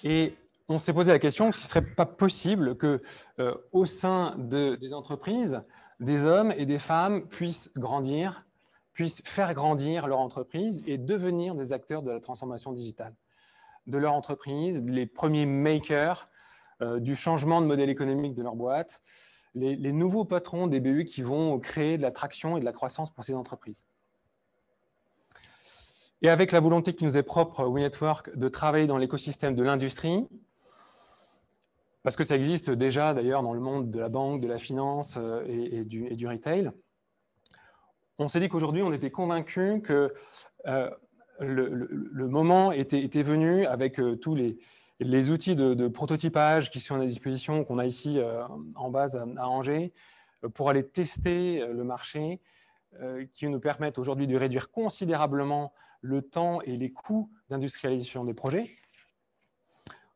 Et on s'est posé la question si ce ne serait pas possible que, au sein des entreprises, des hommes et des femmes puissent grandir, puissent faire grandir leur entreprise et devenir des acteurs de la transformation digitale de leur entreprise, les premiers makers du changement de modèle économique de leur boîte, les nouveaux patrons des BU qui vont créer de la traction et de la croissance pour ces entreprises. Et avec la volonté qui nous est propre, WeNetwork, de travailler dans l'écosystème de l'industrie, parce que ça existe déjà d'ailleurs dans le monde de la banque, de la finance et du retail, on s'est dit qu'aujourd'hui, on était convaincus que le moment était venu avec tous les outils de prototypage qui sont à disposition, qu'on a ici en base à Angers, pour aller tester le marché, qui nous permettent aujourd'hui de réduire considérablement le temps et les coûts d'industrialisation des projets.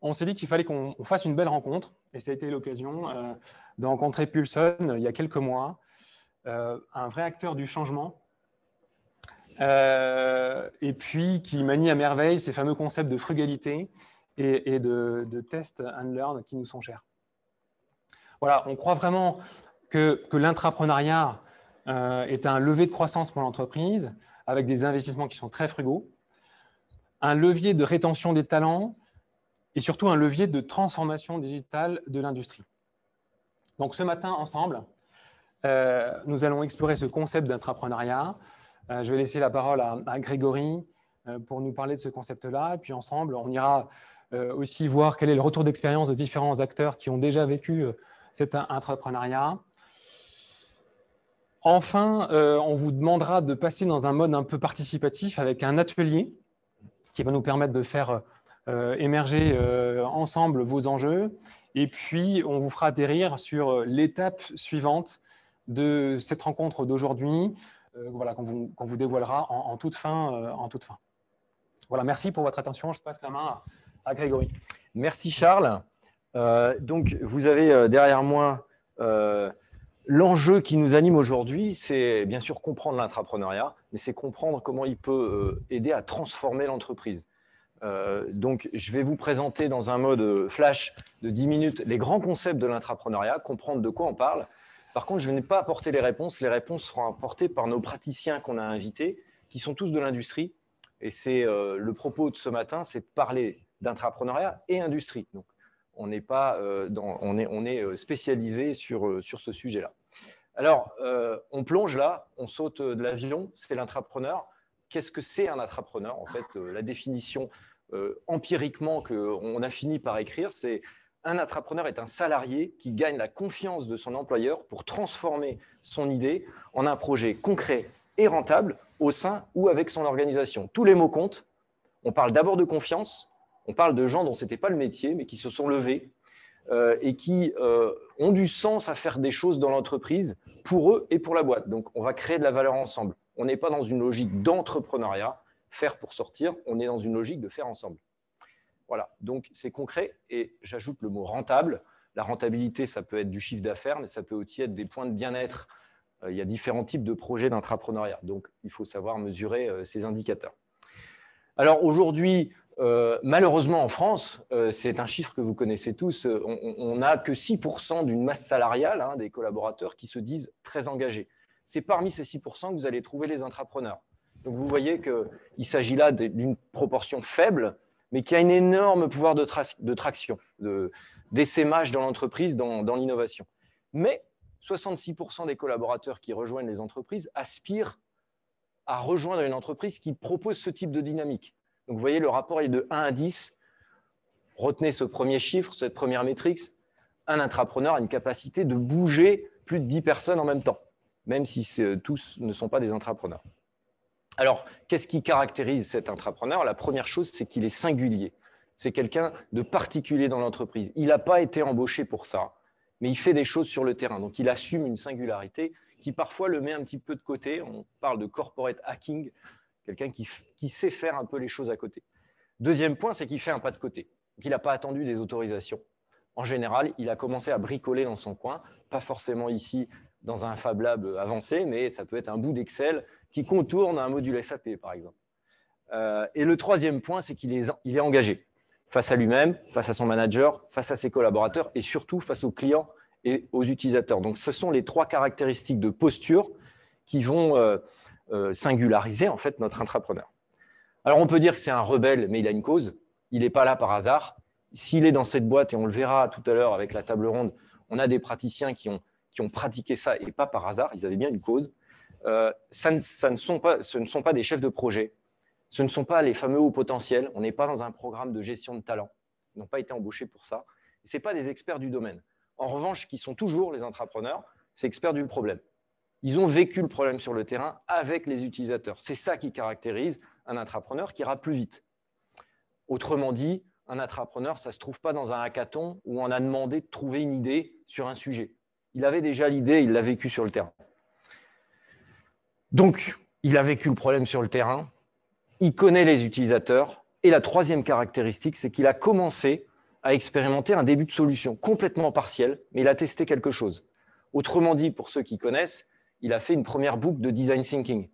On s'est dit qu'il fallait qu'on fasse une belle rencontre, et ça a été l'occasion de rencontrer Pulson il y a quelques mois, un vrai acteur du changement, et puis qui manie à merveille ces fameux concepts de frugalité et de test and learn qui nous sont chers. Voilà, on croit vraiment que l'intrapreneuriat est un levier de croissance pour l'entreprise, avec des investissements qui sont très frugaux, un levier de rétention des talents et surtout un levier de transformation digitale de l'industrie. Donc ce matin, ensemble, nous allons explorer ce concept d'intrapreneuriat. Je vais laisser la parole à Grégory pour nous parler de ce concept-là. Et puis ensemble, on ira aussi voir quel est le retour d'expérience de différents acteurs qui ont déjà vécu cet intrapreneuriat. Enfin, on vous demandera de passer dans un mode un peu participatif avec un atelier qui va nous permettre de faire émerger ensemble vos enjeux. Et puis, on vous fera atterrir sur l'étape suivante de cette rencontre d'aujourd'hui, voilà, qu'on vous dévoilera en toute fin. Voilà, merci pour votre attention. Je passe la main à Grégory. Merci Charles. Donc, vous avez derrière moi l'enjeu qui nous anime aujourd'hui, c'est bien sûr comprendre l'intrapreneuriat, mais c'est comprendre comment il peut aider à transformer l'entreprise. Donc, je vais vous présenter dans un mode flash de 10 minutes les grands concepts de l'intrapreneuriat, comprendre de quoi on parle. Par contre, je n'ai pas apporté les réponses. Les réponses seront apportées par nos praticiens qu'on a invités, qui sont tous de l'industrie. Et c'est le propos de ce matin, c'est de parler d'intrapreneuriat et industrie. Donc, on n'est pas on est spécialisé sur ce sujet-là. Alors, on plonge là, on saute de l'avion, c'est l'intrapreneur. Qu'est-ce que c'est un intrapreneur? En fait, la définition empiriquement qu'on a fini par écrire, c'est un intrapreneur est un salarié qui gagne la confiance de son employeur pour transformer son idée en un projet concret et rentable au sein ou avec son organisation. Tous les mots comptent. On parle d'abord de confiance. On parle de gens dont ce n'était pas le métier, mais qui se sont levés et qui ont du sens à faire des choses dans l'entreprise pour eux et pour la boîte. Donc, on va créer de la valeur ensemble. On n'est pas dans une logique d'entrepreneuriat, faire pour sortir. On est dans une logique de faire ensemble. Voilà, donc c'est concret et j'ajoute le mot rentable. La rentabilité, ça peut être du chiffre d'affaires, mais ça peut aussi être des points de bien-être. Il y a différents types de projets d'intrapreneuriat, donc il faut savoir mesurer ces indicateurs. Alors aujourd'hui, malheureusement en France, c'est un chiffre que vous connaissez tous, on n'a que 6% d'une masse salariale des collaborateurs qui se disent très engagés. C'est parmi ces 6% que vous allez trouver les intrapreneurs. Donc vous voyez qu'il s'agit là d'une proportion faible, mais qui a un énorme pouvoir de traction, d'essaimage dans l'entreprise, dans l'innovation. Mais 66% des collaborateurs qui rejoignent les entreprises aspirent à rejoindre une entreprise qui propose ce type de dynamique. Donc vous voyez, le rapport est de 1 à 10. Retenez ce premier chiffre, cette première métrique. Un intrapreneur a une capacité de bouger plus de 10 personnes en même temps, même si tous ne sont pas des intrapreneurs. Alors, qu'est-ce qui caractérise cet intrapreneur? La première chose, c'est qu'il est singulier. C'est quelqu'un de particulier dans l'entreprise. Il n'a pas été embauché pour ça, mais il fait des choses sur le terrain. Donc, il assume une singularité qui parfois le met un petit peu de côté. On parle de corporate hacking, quelqu'un qui sait faire un peu les choses à côté. Deuxième point, c'est qu'il fait un pas de côté. Il n'a pas attendu des autorisations. En général, il a commencé à bricoler dans son coin, pas forcément ici dans un Fab Lab avancé, mais ça peut être un bout d'Excel qui contourne un module SAP, par exemple. Et le troisième point, c'est qu'il est engagé. face à lui-même, face à son manager, face à ses collaborateurs et surtout face aux clients et aux utilisateurs. Donc, ce sont les 3 caractéristiques de posture qui vont singulariser en fait notre intrapreneur. Alors, on peut dire que c'est un rebelle, mais il a une cause. Il n'est pas là par hasard. S'il est dans cette boîte, et on le verra tout à l'heure avec la table ronde, on a des praticiens qui ont pratiqué ça et pas par hasard. Ils avaient bien une cause. Ce ne sont pas des chefs de projet. Ce ne sont pas les fameux hauts potentiels. On n'est pas dans un programme de gestion de talent. Ils n'ont pas été embauchés pour ça. Ce n'est pas des experts du domaine. En revanche, qui sont toujours les intrapreneurs, c'est experts du problème. Ils ont vécu le problème sur le terrain avec les utilisateurs. C'est ça qui caractérise un intrapreneur qui ira plus vite. Autrement dit, un intrapreneur, ça ne se trouve pas dans un hackathon où on a demandé de trouver une idée sur un sujet. Il avait déjà l'idée, il l'a vécu sur le terrain. Donc, il a vécu le problème sur le terrain, il connaît les utilisateurs, et la 3e caractéristique, c'est qu'il a commencé à expérimenter un début de solution complètement partiel, mais il a testé quelque chose. Autrement dit, pour ceux qui connaissent, il a fait une première boucle de design thinking.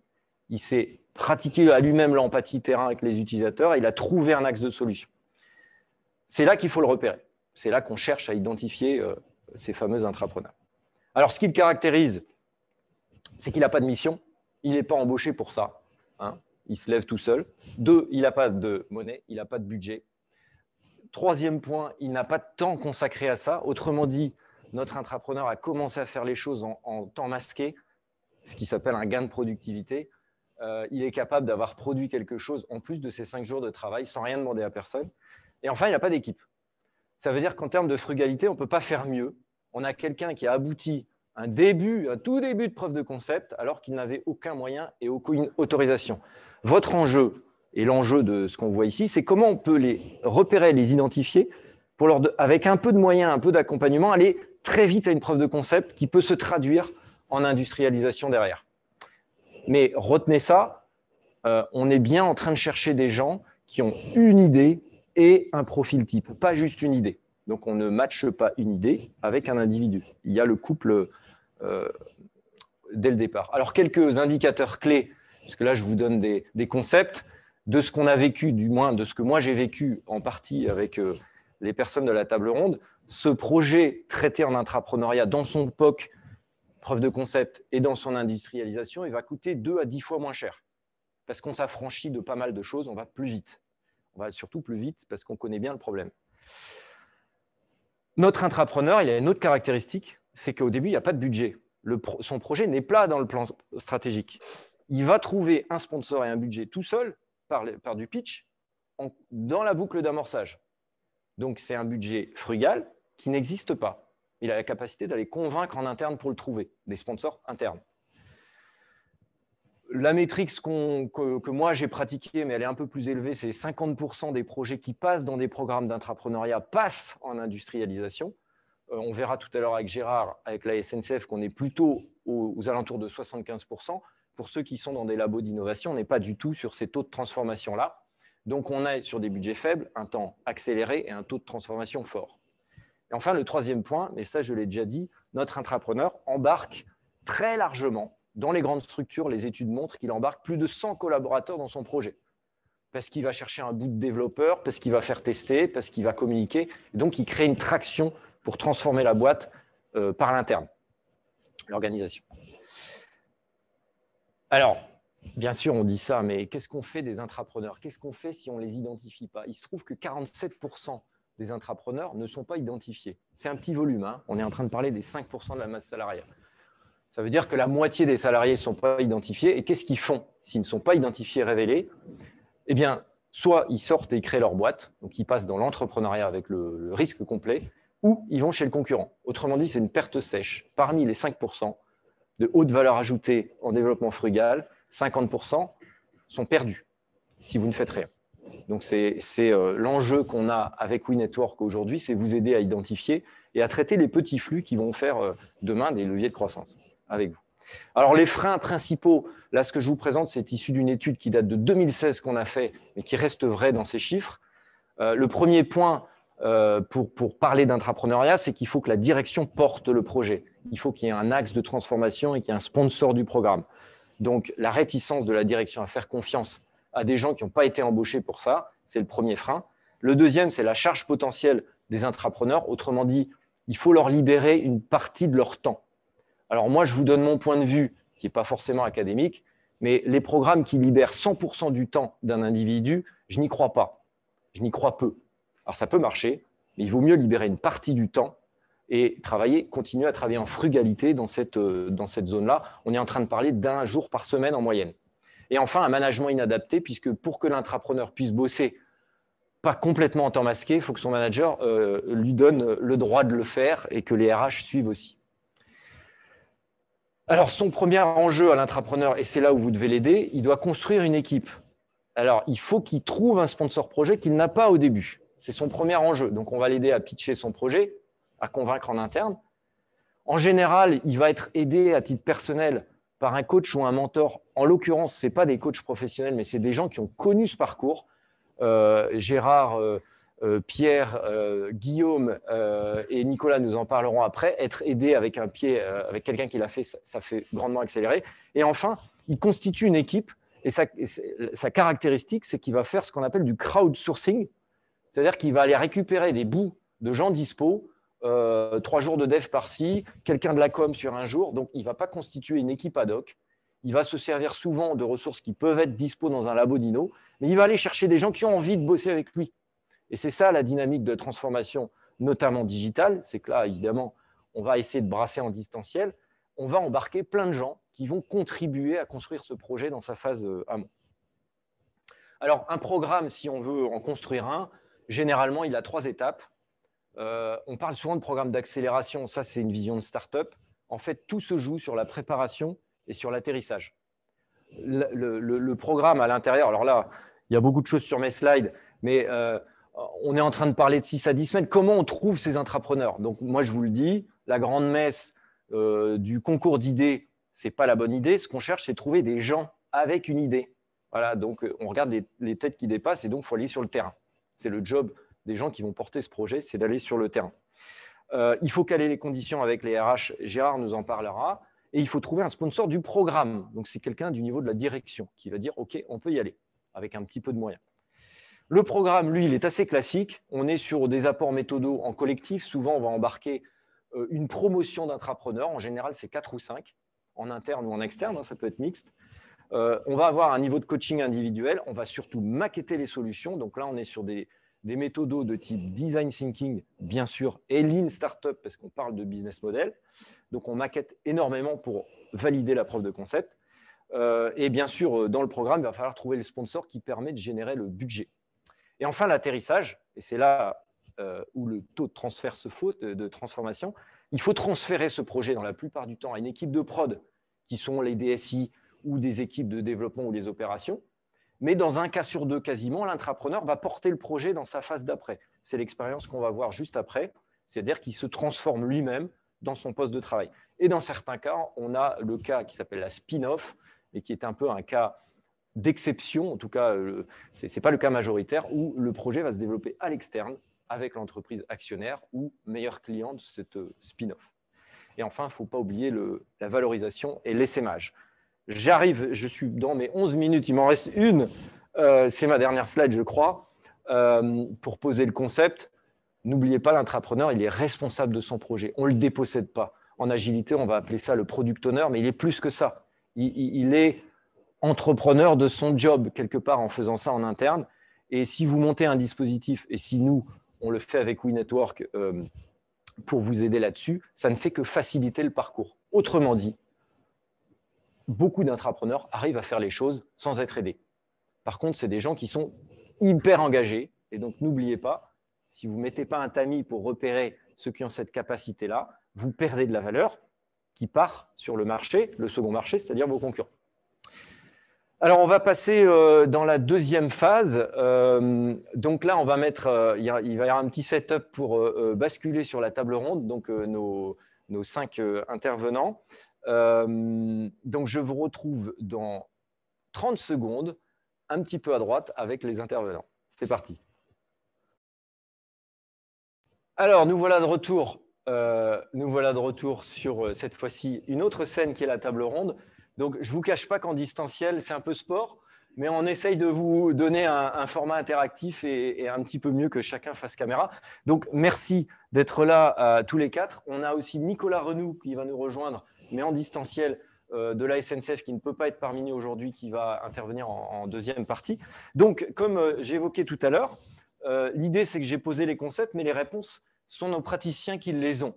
Il s'est pratiqué à lui-même l'empathie terrain avec les utilisateurs et il a trouvé un axe de solution. C'est là qu'il faut le repérer. C'est là qu'on cherche à identifier ces fameux intrapreneurs. Alors, ce qui le caractérise, c'est qu'il n'a pas de mission. Il n'est pas embauché pour ça. Hein. Il se lève tout seul. 2, il n'a pas de monnaie, il n'a pas de budget. 3e point, il n'a pas de temps consacré à ça. Autrement dit, notre intrapreneur a commencé à faire les choses en temps masqué, ce qui s'appelle un gain de productivité. Il est capable d'avoir produit quelque chose en plus de ses 5 jours de travail sans rien demander à personne. Et enfin, il n'a pas d'équipe. Ça veut dire qu'en termes de frugalité, on ne peut pas faire mieux. On a quelqu'un qui a abouti un tout début de preuve de concept alors qu'il n'avait aucun moyen et aucune autorisation. Votre enjeu, et l'enjeu de ce qu'on voit ici, c'est comment on peut les repérer, les identifier, pour avec un peu de moyens, un peu d'accompagnement, aller très vite à une preuve de concept qui peut se traduire en industrialisation derrière. Mais retenez ça, on est bien en train de chercher des gens qui ont une idée et un profil type, pas juste une idée. Donc, on ne matche pas une idée avec un individu. Il y a le couple dès le départ. Alors, quelques indicateurs clés, parce que là, je vous donne des concepts de ce qu'on a vécu, du moins de ce que moi j'ai vécu en partie avec les personnes de la table ronde. Ce projet traité en intrapreneuriat dans son POC, preuve de concept, et dans son industrialisation, il va coûter 2 à 10 fois moins cher. Parce qu'on s'affranchit de pas mal de choses, on va plus vite. On va surtout plus vite parce qu'on connaît bien le problème. Notre intrapreneur, il a une autre caractéristique, c'est qu'au début, il n'y a pas de budget. Son projet n'est pas dans le plan stratégique. Il va trouver un sponsor et un budget tout seul, par du pitch, dans la boucle d'amorçage. Donc, c'est un budget frugal qui n'existe pas. Il a la capacité d'aller convaincre en interne pour le trouver, des sponsors internes. La métrique que moi j'ai pratiquée, mais elle est un peu plus élevée, c'est 50% des projets qui passent dans des programmes d'intrapreneuriat passent en industrialisation. On verra tout à l'heure avec Gérard, avec la SNCF, qu'on est plutôt aux alentours de 75%. Pour ceux qui sont dans des labos d'innovation, on n'est pas du tout sur ces taux de transformation-là. Donc, on est sur des budgets faibles, un temps accéléré et un taux de transformation fort. Et enfin, le 3e point, mais ça je l'ai déjà dit, notre intrapreneur embarque très largement. Dans les grandes structures, les études montrent qu'il embarque plus de 100 collaborateurs dans son projet. Parce qu'il va chercher un bout de développeur, parce qu'il va faire tester, parce qu'il va communiquer. Et donc, il crée une traction pour transformer la boîte par l'interne, l'organisation. Alors, bien sûr, on dit ça, mais qu'est-ce qu'on fait des intrapreneurs? Qu'est-ce qu'on fait si on ne les identifie pas? Il se trouve que 47% des intrapreneurs ne sont pas identifiés. C'est un petit volume, hein. On est en train de parler des 5% de la masse salariale. Ça veut dire que la moitié des salariés ne sont pas identifiés. Et qu'est-ce qu'ils font s'ils ne sont pas identifiés et révélés? Eh bien, soit ils sortent et ils créent leur boîte, donc ils passent dans l'entrepreneuriat avec le risque complet, ou ils vont chez le concurrent. Autrement dit, c'est une perte sèche. Parmi les 5% de haute valeur ajoutée en développement frugal, 50% sont perdus si vous ne faites rien. Donc, c'est l'enjeu qu'on a avec WeNetwork aujourd'hui, c'est vous aider à identifier et à traiter les petits flux qui vont faire demain des leviers de croissance avec vous. Alors, les freins principaux, là, ce que je vous présente, c'est issu d'une étude qui date de 2016 qu'on a fait, mais qui reste vrai dans ces chiffres. Le premier point pour parler d'intrapreneuriat, c'est qu'il faut que la direction porte le projet. Il faut qu'il y ait un axe de transformation et qu'il y ait un sponsor du programme. Donc, la réticence de la direction à faire confiance à des gens qui n'ont pas été embauchés pour ça, c'est le premier frein. Le deuxième, c'est la charge potentielle des intrapreneurs. Autrement dit, il faut leur libérer une partie de leur temps. Alors moi, je vous donne mon point de vue, qui n'est pas forcément académique, mais les programmes qui libèrent 100% du temps d'un individu, je n'y crois pas. Je n'y crois peu. Alors ça peut marcher, mais il vaut mieux libérer une partie du temps et continuer à travailler en frugalité dans cette zone-là. On est en train de parler d'1 jour par semaine en moyenne. Et enfin, un management inadapté, puisque pour que l'intrapreneur puisse bosser pas complètement en temps masqué, il faut que son manager lui donne le droit de le faire et que les RH suivent aussi. Alors, son premier enjeu à l'intrapreneur, et c'est là où vous devez l'aider, il doit construire une équipe. Alors, il faut qu'il trouve un sponsor projet qu'il n'a pas au début. C'est son premier enjeu. Donc, on va l'aider à pitcher son projet, à convaincre en interne. En général, il va être aidé à titre personnel par un coach ou un mentor. En l'occurrence, ce n'est pas des coachs professionnels, mais c'est des gens qui ont connu ce parcours. Gérard, Pierre, Guillaume et Nicolas nous en parleront après. Être aidé avec avec quelqu'un qui l'a fait, ça fait grandement accélérer. Et enfin, il constitue une équipe. Et sa caractéristique, c'est qu'il va faire ce qu'on appelle du crowdsourcing. C'est-à-dire qu'il va aller récupérer des bouts de gens dispo, 3 jours de dev par-ci, quelqu'un de la com sur un jour. Donc, il ne va pas constituer une équipe ad hoc. Il va se servir souvent de ressources qui peuvent être dispo dans un labo d'Inno, mais il va aller chercher des gens qui ont envie de bosser avec lui. Et c'est ça la dynamique de transformation, notamment digitale. C'est que là, évidemment, on va essayer de brasser en distanciel. On va embarquer plein de gens qui vont contribuer à construire ce projet dans sa phase amont. Alors, un programme, si on veut en construire un, généralement, il a 3 étapes. On parle souvent de programme d'accélération. Ça, c'est une vision de start-up. En fait, tout se joue sur la préparation et sur l'atterrissage. Le programme à l'intérieur, alors là, il y a beaucoup de choses sur mes slides, mais on est en train de parler de 6 à 10 semaines. Comment on trouve ces intrapreneurs? Donc, moi, je vous le dis, la grande messe du concours d'idées, ce n'est pas la bonne idée. Ce qu'on cherche, c'est trouver des gens avec une idée. Voilà, donc on regarde les têtes qui dépassent et donc il faut aller sur le terrain. C'est le job des gens qui vont porter ce projet, c'est d'aller sur le terrain. Il faut caler les conditions avec les RH. Gérard nous en parlera. Et il faut trouver un sponsor du programme. Donc, c'est quelqu'un du niveau de la direction qui va dire « OK, on peut y aller » avec un petit peu de moyens. Le programme, lui, il est assez classique. On est sur des apports méthodaux en collectif. Souvent, on va embarquer une promotion d'intrapreneurs. En général, c'est 4 ou 5, en interne ou en externe. Hein, ça peut être mixte. On va avoir un niveau de coaching individuel. On va surtout maqueter les solutions. Donc là, on est sur des méthodos de type design thinking, bien sûr, et lean startup, parce qu'on parle de business model. Donc, on maquette énormément pour valider la preuve de concept. Et bien sûr, dans le programme, il va falloir trouver le sponsor qui permet de générer le budget. Et enfin, l'atterrissage, et c'est là où le taux de transfert se faut, de transformation. Il faut transférer ce projet, dans la plupart du temps, à une équipe de prod, qui sont les DSI ou des équipes de développement ou les opérations. Mais dans un cas sur 2, quasiment, l'intrapreneur va porter le projet dans sa phase d'après. C'est l'expérience qu'on va voir juste après, c'est-à-dire qu'il se transforme lui-même dans son poste de travail. Et dans certains cas, on a le cas qui s'appelle la spin-off, et qui est un peu un cas d'exception, en tout cas, ce n'est pas le cas majoritaire, où le projet va se développer à l'externe avec l'entreprise actionnaire ou meilleur client de cette spin-off. Et enfin, il ne faut pas oublier la valorisation et l'essaimage. Je suis dans mes 11 minutes, il m'en reste une, c'est ma dernière slide, je crois, pour poser le concept. N'oubliez pas, l'intrapreneur, il est responsable de son projet. On ne le dépossède pas. En agilité, on va appeler ça le product owner, mais il est plus que ça. Il est entrepreneur de son job, quelque part, en faisant ça en interne. Et si vous montez un dispositif, et si nous, on le fait avec WeNetwork pour vous aider là-dessus, ça ne fait que faciliter le parcours. Autrement dit, beaucoup d'intrapreneurs arrivent à faire les choses sans être aidés. Par contre, c'est des gens qui sont hyper engagés. Et donc, n'oubliez pas, si vous ne mettez pas un tamis pour repérer ceux qui ont cette capacité-là, vous perdez de la valeur qui part sur le marché, le second marché, c'est-à-dire vos concurrents. Alors, on va passer dans la deuxième phase. Donc là, on va mettre, il va y avoir un petit setup pour basculer sur la table ronde, donc nos 5 intervenants. Donc, je vous retrouve dans 30 secondes, un petit peu à droite, avec les intervenants. C'est parti. Alors, nous voilà de retour. Sur cette fois-ci une autre scène qui est la table ronde. Donc, je ne vous cache pas qu'en distanciel, c'est un peu sport. mais on essaye de vous donner un format interactif et un petit peu mieux que chacun fasse caméra. Donc, merci d'être là tous les 4. On a aussi Nicolas Renoux qui va nous rejoindre, mais en distanciel, de la SNCF qui ne peut pas être parmi nous aujourd'hui, qui va intervenir en deuxième partie. Donc, comme j'évoquais tout à l'heure, l'idée, c'est que j'ai posé les concepts, mais les réponses sont nos praticiens qui les ont.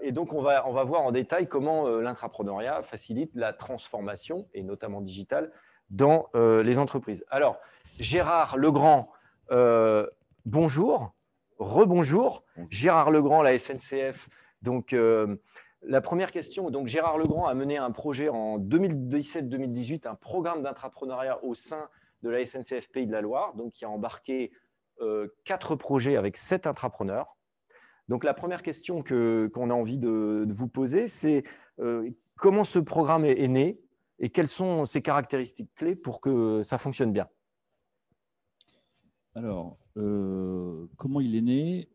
Et donc, on va voir en détail comment l'intrapreneuriat facilite la transformation, et notamment digitale, dans les entreprises. Alors, Gérard Legrand, bonjour, rebonjour. Gérard Legrand, la SNCF. Donc, la première question, donc Gérard Legrand a mené un projet en 2017-2018, un programme d'intrapreneuriat au sein de la SNCF Pays de la Loire, donc qui a embarqué 4 projets avec 7 intrapreneurs. Donc, la première question qu'on a envie de vous poser, c'est comment ce programme est né et quelles sont ses caractéristiques clés pour que ça fonctionne bien? Alors, comment il est né?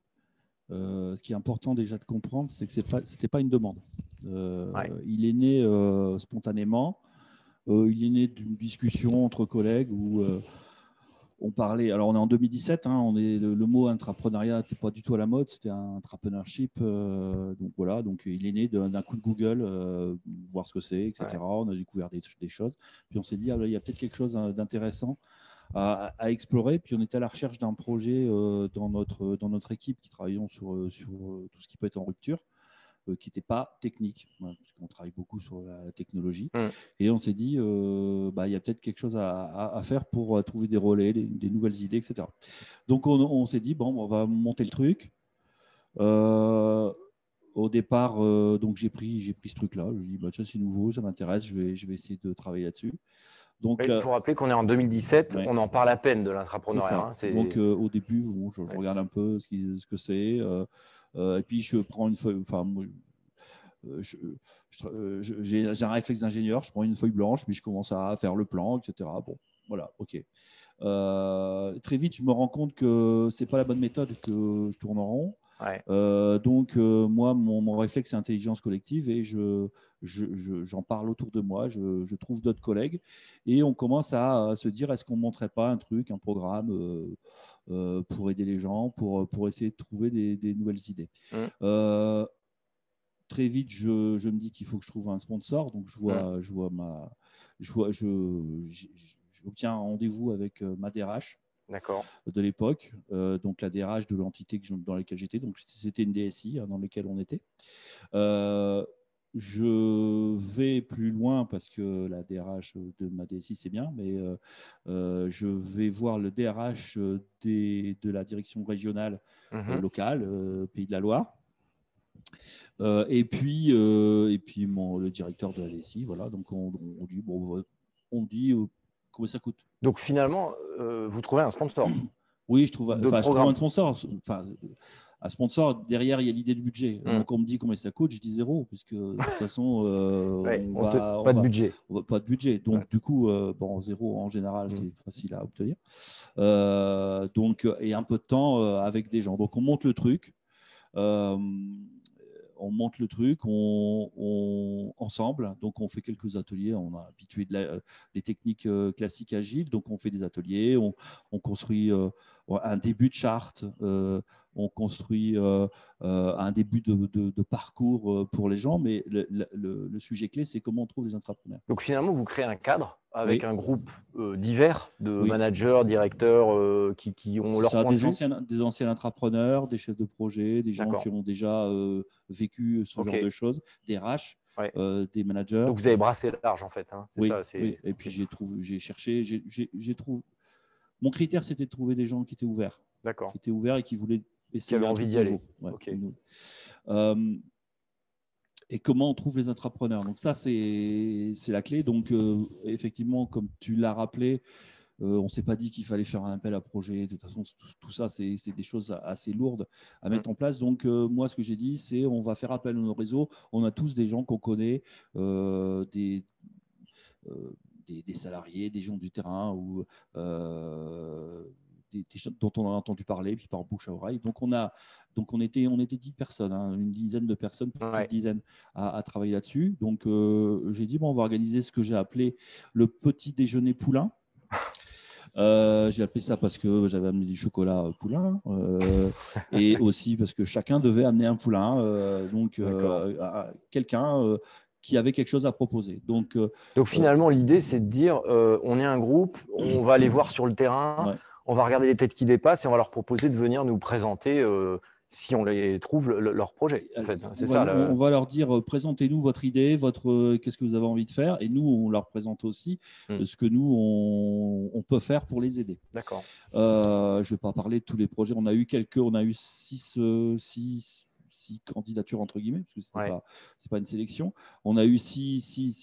Ce qui est important déjà de comprendre, c'est que ce n'était pas une demande. Il est né spontanément. Il est né d'une discussion entre collègues où on parlait. Alors, on est en 2017. Le mot intrapreneuriat n'était pas du tout à la mode. C'était un entrepreneurship. Donc voilà. Donc il est né d'un coup de Google, voir ce que c'est, etc. Ouais. On a découvert des choses. Puis on s'est dit, il y a peut-être quelque chose d'intéressant à explorer. Puis on était à la recherche d'un projet dans notre équipe qui travaillons sur tout ce qui peut être en rupture, qui n'était pas technique, puisqu'on travaille beaucoup sur la technologie. Et on s'est dit, il y a peut-être quelque chose à faire pour trouver des relais, des nouvelles idées, etc. Donc on s'est dit, on va monter le truc. Au départ, donc j'ai pris ce truc-là. Je me dis, tiens, c'est nouveau, ça m'intéresse, je vais essayer de travailler là-dessus. Donc, il faut rappeler qu'on est en 2017, on en parle à peine de l'intrapreneuriat. Donc, au début, je regarde un peu ce que c'est. Et puis, je prends une feuille. Enfin, j'ai un réflexe d'ingénieur. Je prends une feuille blanche, puis je commence à faire le plan, etc. Bon, voilà, OK. Très vite, je me rends compte que ce n'est pas la bonne méthode, que je tourne en rond. Donc, moi, mon réflexe, c'est intelligence collective et j'en parle autour de moi, je trouve d'autres collègues et on commence à se dire, est-ce qu'on ne montrait pas un truc, un programme pour aider les gens, pour essayer de trouver des nouvelles idées. Très vite, je me dis qu'il faut que je trouve un sponsor, donc j'obtiens un rendez-vous avec ma DRH. De l'époque, donc la DRH de l'entité dans laquelle j'étais, donc c'était une DSI dans laquelle on était. Je vais plus loin parce que la DRH de ma DSI c'est bien, mais je vais voir le DRH de la direction régionale locale, Pays de la Loire. Et puis le directeur de la DSI, voilà. Donc on dit combien ça coûte. Donc finalement, vous trouvez un sponsor. Oui, je trouve un sponsor. Enfin, un sponsor, derrière, il y a l'idée du budget. Donc, on me dit combien ça coûte, je dis 0, puisque de toute façon, pas de budget. Pas de budget. Donc, du coup, 0 en général, c'est facile à obtenir. Et un peu de temps avec des gens. Donc, on monte le truc. Ensemble, donc on fait quelques ateliers, on a habitué des techniques classiques agiles, donc on fait des ateliers, on construit un début de charte, on construit un début de parcours pour les gens, mais le sujet clé, c'est comment on trouve les intrapreneurs. Donc finalement, vous créez un cadre avec un groupe divers de managers, directeurs qui ont leur point de vue. Des anciens intrapreneurs, des chefs de projet, des gens qui ont déjà vécu ce genre de choses, des RH, des managers. Donc vous avez brassé large en fait. C'est ça. Oui. Et puis j'ai cherché, j'ai trouvé. Mon critère, c'était de trouver des gens qui étaient ouverts. Qui étaient ouverts et qui voulaient essayer. Qui avaient envie d'y aller. Et comment on trouve les intrapreneurs. Donc ça, c'est la clé. Donc effectivement, comme tu l'as rappelé, on ne s'est pas dit qu'il fallait faire un appel à projet. De toute façon, tout ça, c'est des choses assez lourdes à mettre en place. Donc moi, ce que j'ai dit, c'est on va faire appel à nos réseaux. On a tous des gens qu'on connaît, des salariés, des gens du terrain ou choses dont on a entendu parler, puis par bouche à oreille. Donc, on était 10 personnes, hein, une dizaine de personnes, petite dizaine à travailler là-dessus. Donc, j'ai dit, bon, on va organiser ce que j'ai appelé le petit déjeuner poulain. J'ai appelé ça parce que j'avais amené du chocolat poulain et aussi parce que chacun devait amener un poulain. Donc, quelqu'un qui avait quelque chose à proposer. Donc finalement, l'idée, c'est de dire, on est un groupe, on va aller voir sur le terrain, on va regarder les têtes qui dépassent et on va leur proposer de venir nous présenter, si on les trouve, leur projet. En fait. C'est ça. On va leur dire, présentez-nous votre idée, qu'est-ce que vous avez envie de faire, et nous, on leur présente aussi ce que nous, on peut faire pour les aider. D'accord. Je ne vais pas parler de tous les projets. On a eu 6 candidatures, entre guillemets, parce que c'est pas une sélection. On a eu 6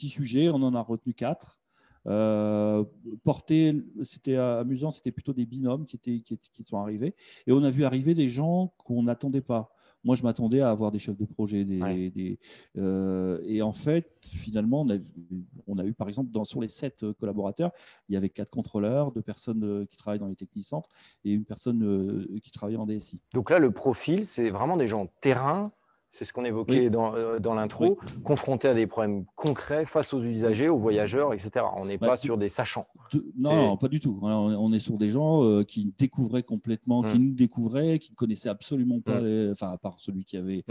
sujets, on en a retenu 4. C'était amusant, c'était plutôt des binômes qui sont arrivés. Et on a vu arriver des gens qu'on n'attendait pas. Moi, je m'attendais à avoir des chefs de projet. Et en fait, finalement, on a eu, par exemple, sur les 7 collaborateurs, il y avait 4 contrôleurs, 2 personnes qui travaillent dans les technicentres et une personne qui travaille en DSI. Donc là, le profil, c'est vraiment des gens terrain. C'est ce qu'on évoquait dans l'intro, confrontés à des problèmes concrets face aux usagers, aux voyageurs, etc. On n'est pas sur des sachants. Non, pas du tout. On est sur des gens qui découvraient complètement, qui nous découvraient, qui ne connaissaient absolument pas, à part celui qui avait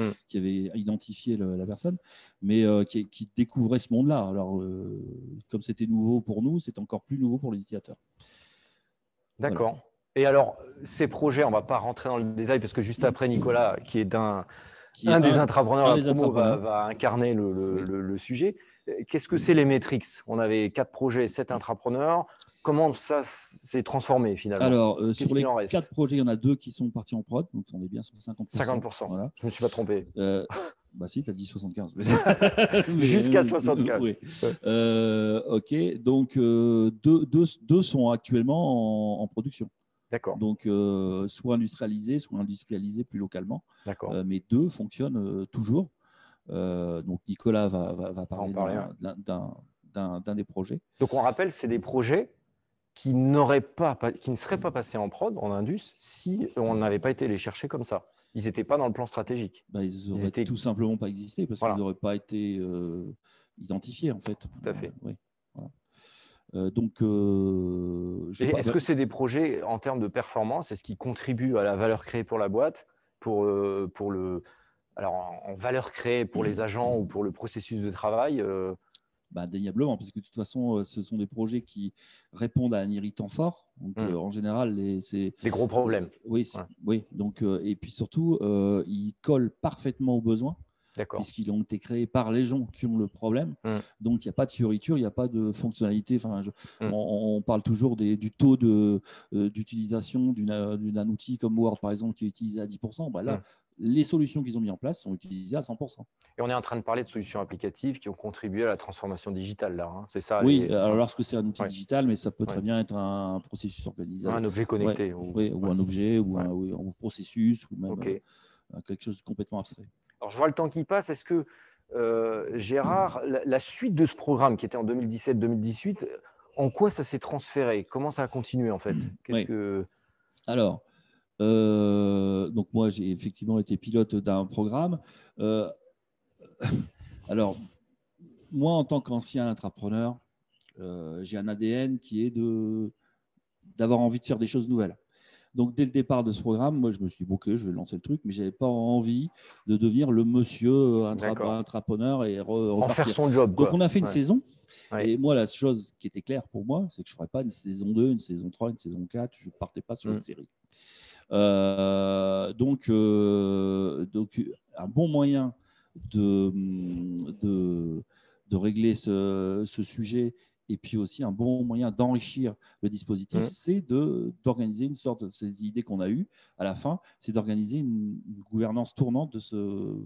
identifié la personne, mais qui découvraient ce monde-là. Alors, comme c'était nouveau pour nous, c'est encore plus nouveau pour les utilisateurs. D'accord. Voilà. Et alors, ces projets, on ne va pas rentrer dans le détail parce que juste après, Nicolas, qui est un des intrapreneurs de la promo, va incarner le sujet. Qu'est-ce que c'est les métriques? On avait 4 projets, 7 intrapreneurs. Comment ça s'est transformé finalement? Alors, sur les 4 projets, il y en a 2 qui sont partis en prod, donc on est bien sur 50%. 50%. Voilà. Je ne me suis pas trompé. Si, tu as dit 75. Jusqu'à 75. Oui. OK, donc 2 sont actuellement en production. D'accord. Donc, soit industrialisé plus localement. D'accord. Mais 2 fonctionnent toujours. Donc, Nicolas va parler d'un des projets. Donc, on rappelle, c'est des projets qui ne seraient pas passés en prod, en Indus, si on n'avait pas été les chercher comme ça. Ils n'étaient pas dans le plan stratégique. Ils n'auraient tout simplement pas existé parce qu'ils n'auraient pas été identifiés, en fait. Tout à fait. Oui. Voilà. Est-ce que c'est des projets en termes de performance? Est-ce qu'ils contribuent à la valeur créée pour la boîte, alors en valeur créée pour les agents ou pour le processus de travail? Indéniablement, parce que de toute façon, ce sont des projets qui répondent à un irritant fort. Donc, en général, c'est des gros problèmes. Oui. Donc, et puis surtout, ils collent parfaitement aux besoins. Puisqu'ils ont été créés par les gens qui ont le problème. Donc, il n'y a pas de fioriture, il n'y a pas de fonctionnalité. Enfin, on parle toujours du taux d'utilisation d'un outil comme Word, par exemple, qui est utilisé à 10%. Là, les solutions qu'ils ont mises en place sont utilisées à 100%. Et on est en train de parler de solutions applicatives qui ont contribué à la transformation digitale. Là, hein. C'est ça? Oui, alors lorsque c'est un outil digital, mais ça peut très bien être un processus organisé. Un objet connecté. Ou un objet, ou un processus, ou même quelque chose de complètement abstrait. Alors, je vois le temps qui passe. Est-ce que, Gérard, la suite de ce programme qui était en 2017-2018, en quoi ça s'est transféré? Comment ça a continué en fait? Alors, donc moi, j'ai effectivement été pilote d'un programme. Alors, moi, en tant qu'ancien intrapreneur, j'ai un ADN qui est d'avoir envie de faire des choses nouvelles. Donc, dès le départ de ce programme, moi, je me suis dit, OK, je vais lancer le truc, mais je n'avais pas envie de devenir le monsieur intrapreneur et en faire son job. Donc, on a fait une saison. Et moi, la chose qui était claire pour moi, c'est que je ne ferais pas une saison 2, une saison 3, une saison 4. Je ne partais pas sur une série. Donc, un bon moyen de régler ce sujet, et puis aussi un bon moyen d'enrichir le dispositif, c'est d'organiser une sorte de cette idée qu'on a eue à la fin, c'est d'organiser une gouvernance tournante de ce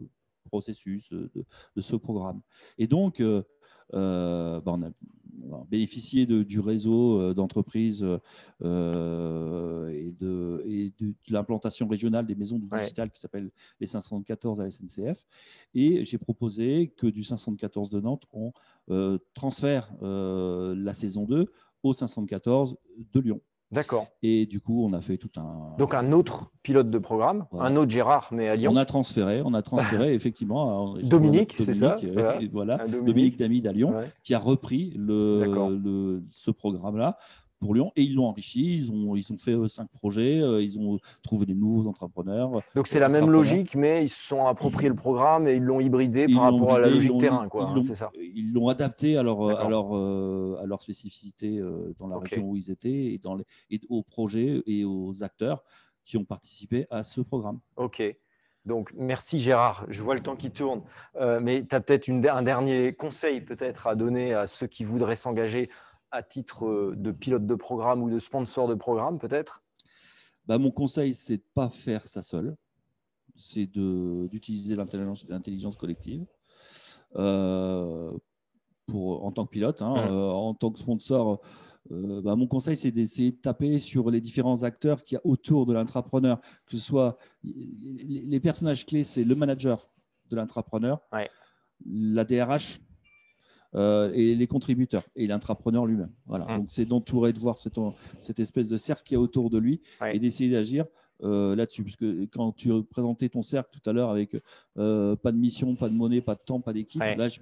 processus, de ce programme. Et donc, on a bénéficié du réseau d'entreprises et de l'implantation régionale des maisons du digital qui s'appelle les 514 à la SNCF. Et j'ai proposé que du 514 de Nantes, on transfère la saison 2 au 514 de Lyon. D'accord. Et du coup, on a fait tout un… Donc, un autre pilote de programme, Voilà. un autre Gérard, mais à Lyon. On a transféré effectivement. Dominique, c'est ça, voilà. Un Dominique Damid à Lyon, Ouais. qui a repris D'accord. ce programme-là pour Lyon et ils l'ont enrichi. Ils ont fait 5 projets, ils ont trouvé des nouveaux entrepreneurs. Donc, c'est la même logique, mais ils se sont appropriés le programme et ils l'ont hybridé par rapport à la logique terrain, quoi. C'est ça. Ils l'ont adapté à D'accord. leur spécificité dans la Ok. région où ils étaient et aux projets et aux acteurs qui ont participé à ce programme. Ok. Donc, merci Gérard. Je vois le temps qui tourne. Mais tu as peut-être un dernier conseil peut-être à donner à ceux qui voudraient s'engager à titre de pilote de programme ou de sponsor de programme, peut-être? Bah, mon conseil, c'est de ne pas faire ça seul. C'est d'utiliser l'intelligence collective en tant que pilote. En tant que sponsor, mon conseil, c'est d'essayer de taper sur les différents acteurs qu'il y a autour de l'intrapreneur, que ce soit les personnages clés, c'est le manager de l'intrapreneur, Ouais. la DRH et les contributeurs et l'intrapreneur lui-même. Voilà. Donc, c'est d'entourer, de voir cette espèce de cercle qui est autour de lui et d'essayer d'agir là-dessus. Parce que quand tu présentais ton cercle tout à l'heure avec pas de mission, pas de monnaie, pas de temps, pas d'équipe, là, je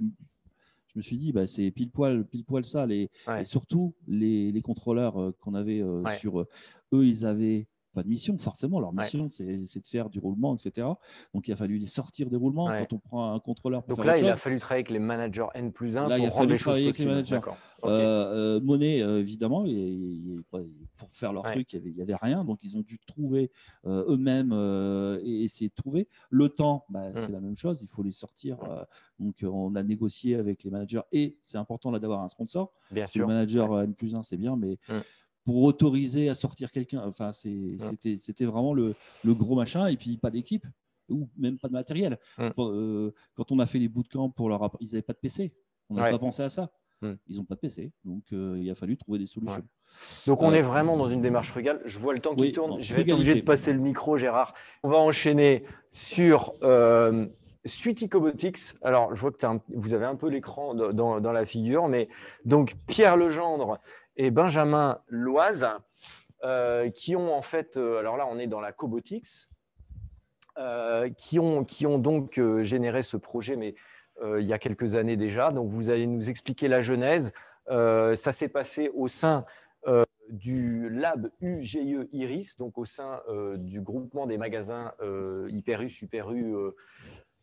me suis dit, c'est pile poil ça. Et surtout, les contrôleurs qu'on avait sur eux, ils avaient pas de mission, forcément. Leur mission, c'est de faire du roulement, etc. Donc, il a fallu les sortir des roulements. Quand on prend un contrôleur pour Donc faire là, autre il a chose, fallu travailler avec les managers N+1 là, il a pour rendre fallu les choses travailler avec les possibles. managers. D'accord. Ok. Monnaie, évidemment, pour faire leur truc, il n'y avait rien. Donc, ils ont dû trouver eux-mêmes et essayer de trouver. Le temps, c'est la même chose. Il faut les sortir. Donc, on a négocié avec les managers. Et c'est important là d'avoir un sponsor. Bien Le sûr. manager N+1, c'est bien, mais pour autoriser à sortir quelqu'un, enfin, c'était vraiment le gros machin. Et puis, pas d'équipe ou même pas de matériel. Quand on a fait les bootcamps ils n'avaient pas de PC. On n'avait pas pensé à ça. Ils n'ont pas de PC. Donc, il a fallu trouver des solutions. Donc, on est vraiment dans une démarche frugale. Je vois le temps qui tourne. Je vais être obligé de passer le micro, Gérard. On va enchaîner sur Suite Ecobotics. Alors, je vois que vous avez un peu l'écran dans la figure. Mais donc, Pierre Legendre et Benjamin Loise qui ont en fait… alors là, on est dans la Cobotics. Qui ont donc généré ce projet, mais il y a quelques années déjà. Donc, vous allez nous expliquer la genèse. Ça s'est passé au sein du lab UGE Iris, donc au sein du groupement des magasins Hyper U, Super U,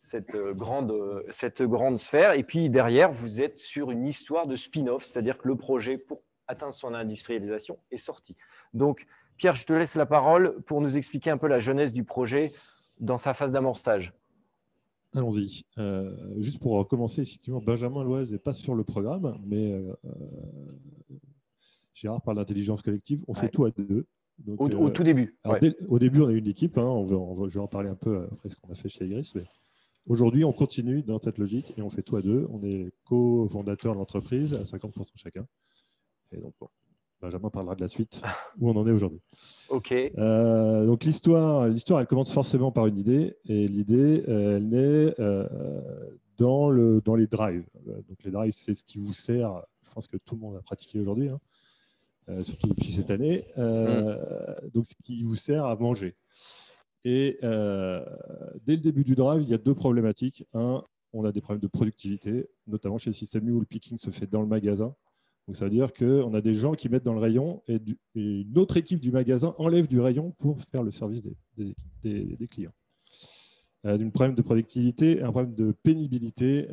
cette grande sphère. Et puis derrière, vous êtes sur une histoire de spin-off, c'est-à-dire que le projet, pour atteindre son industrialisation, est sorti. Donc, Pierre, je te laisse la parole pour nous expliquer un peu la genèse du projet dans sa phase d'amorçage. Allons-y. Juste pour commencer, effectivement, Benjamin Loise n'est pas sur le programme, mais Gérard parle d'intelligence collective. On fait tout à deux. Donc, au tout début. Au début, on a eu une équipe. Je vais en parler un peu après ce qu'on a fait chez Iris. Mais aujourd'hui, on continue dans cette logique et on fait tout à deux. On est co-fondateurs de l'entreprise à 50% chacun. Et donc, bon, Benjamin parlera de la suite, où on en est aujourd'hui. Ok. Donc l'histoire, elle commence forcément par une idée, et l'idée, elle naît dans les drives. Donc les drives, c'est ce qui vous sert. Je pense que tout le monde a pratiqué aujourd'hui, surtout depuis cette année. Donc ce qui vous sert à manger. Et dès le début du drive, il y a deux problématiques. Un, on a des problèmes de productivité, notamment chez Système U où le picking se fait dans le magasin. Donc, ça veut dire qu'on a des gens qui mettent dans le rayon et une autre équipe du magasin enlève du rayon pour faire le service des clients. Un problème de productivité et un problème de pénibilité.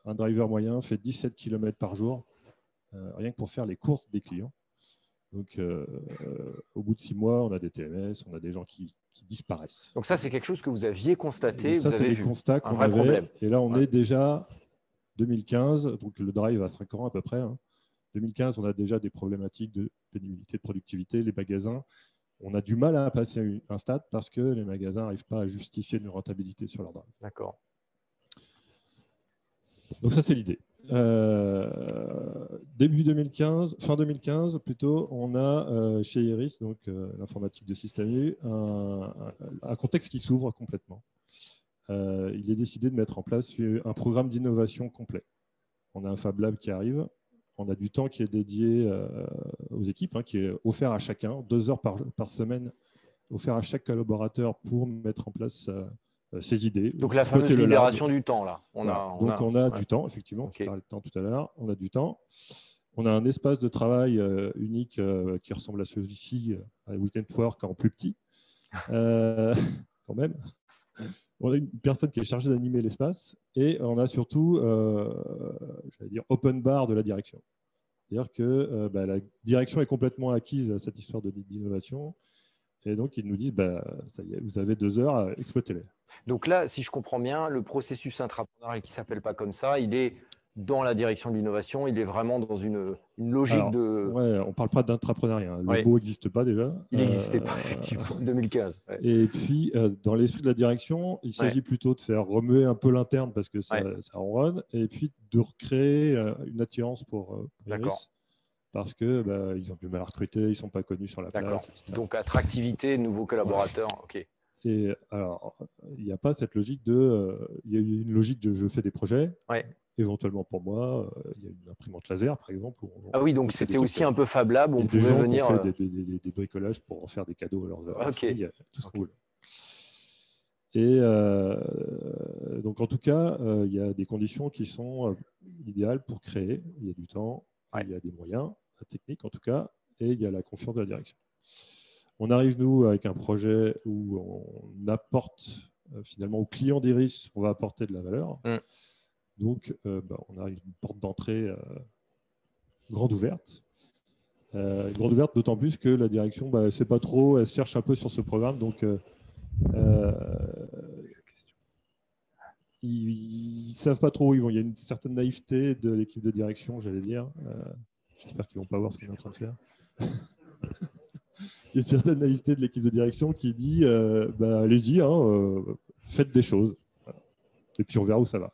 Un driver moyen fait 17 km par jour, rien que pour faire les courses des clients. Donc, au bout de 6 mois, on a des TMS, on a des gens qui disparaissent. Donc ça, c'est quelque chose que vous aviez constaté, ça, vous avez vu. C'est des constats qu'on avait. Problème. Et là, on est déjà 2015, donc le drive a 5 ans à peu près. 2015, on a déjà des problématiques de pénibilité, de productivité. Les magasins, on a du mal à passer un stade parce que les magasins n'arrivent pas à justifier une rentabilité sur leur drive. D'accord. Donc ça, c'est l'idée. Début 2015, fin 2015 plutôt, on a chez Iris, donc l'informatique de Système U, un contexte qui s'ouvre complètement. Il est décidé de mettre en place un programme d'innovation complet. On a un Fab Lab qui arrive. on a du temps qui est dédié aux équipes, hein, qui est offert à chacun, 2 heures par semaine, offert à chaque collaborateur pour mettre en place ses idées. Donc la fameuse libération du temps, là. On a du temps, effectivement. Okay. Tu parlais de temps tout à l'heure. On a du temps. On a un espace de travail unique qui ressemble à celui-ci, à Weekend Work en plus petit. Quand même. On a une personne qui est chargée d'animer l'espace et on a surtout, j'allais dire, open bar de la direction. C'est-à-dire que la direction est complètement acquise à cette histoire d'innovation. Et donc, ils nous disent, ça y est, vous avez 2 heures, exploitez-les. Donc là, si je comprends bien, le processus intrapreneurial qui ne s'appelle pas comme ça, il est dans la direction de l'innovation, il est vraiment dans une logique de… Ouais, on ne parle pas d'intrapreneuriat. Le mot n'existe pas déjà. Il n'existait pas, effectivement, en 2015. Ouais. Et puis, dans l'esprit de la direction, il s'agit plutôt de faire remuer un peu l'interne parce que ça ronronne, et puis de recréer une attirance pour Iris. Parce qu'ils ont du mal à recruter, ils ne sont pas connus sur la place, etc. Donc, attractivité, nouveaux collaborateurs, ok. Et alors, il n'y a pas cette logique de… il y a une logique de je fais des projets. Éventuellement pour moi, il y a une imprimante laser, par exemple. Ah oui, donc c'était aussi un peu Fab Lab, on pouvait venir… On fait des bricolages pour en faire des cadeaux à leurs familles, tout ce qu'on veut. Et donc, en tout cas, il y a des conditions qui sont idéales pour créer. Il y a du temps, il y a des moyens techniques, en tout cas, et il y a la confiance de la direction. On arrive, nous, avec un projet où on apporte, finalement, aux clients d'Iris, on va apporter de la valeur. Donc, on arrive à une porte d'entrée grande ouverte. Grande ouverte, d'autant plus que la direction, elle ne sait pas trop, elle cherche un peu sur ce programme. Donc, ils ne savent pas trop où ils vont. Il y a une certaine naïveté de l'équipe de direction, j'allais dire. J'espère qu'ils ne vont pas voir ce qu'on est en train de faire. Il y a une certaine naïveté de l'équipe de direction qui dit allez-y, faites des choses. Et puis on verra où ça va.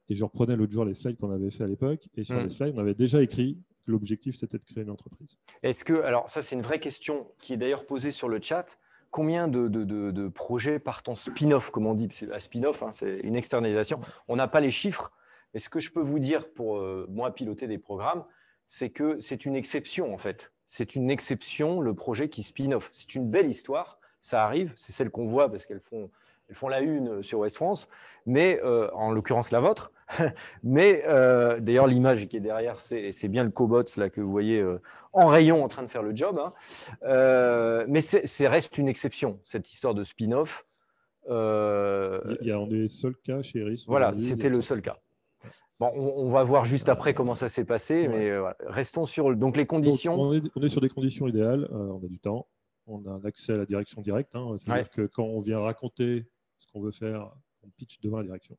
Et je reprenais l'autre jour les slides qu'on avait fait à l'époque. Et sur les slides, on avait déjà écrit que l'objectif, c'était de créer une entreprise. Est-ce que, alors ça, c'est une vraie question qui est d'ailleurs posée sur le chat. Combien de projets partent en spin-off, comme on dit? Un spin-off, c'est une externalisation. On n'a pas les chiffres. Mais ce que je peux vous dire pour moi piloter des programmes, c'est que c'est une exception, en fait. C'est une exception, le projet qui spin-off. C'est une belle histoire. Ça arrive. C'est celle qu'on voit parce qu'elles font la une sur Ouest France, mais en l'occurrence la vôtre. Mais d'ailleurs, l'image qui est derrière, c'est bien le cobots là, que vous voyez en rayon en train de faire le job. Mais c'est reste une exception, cette histoire de spin-off. Il y a un des seuls cas chez Iris. Voilà, c'était le seul cas. Bon, on va voir juste après comment ça s'est passé, mais restons sur donc, les conditions. Donc, on est sur des conditions idéales, on a du temps, on a un accès à la direction directe. C'est-à-dire que quand on vient raconter ce qu'on veut faire, on pitch devant la direction.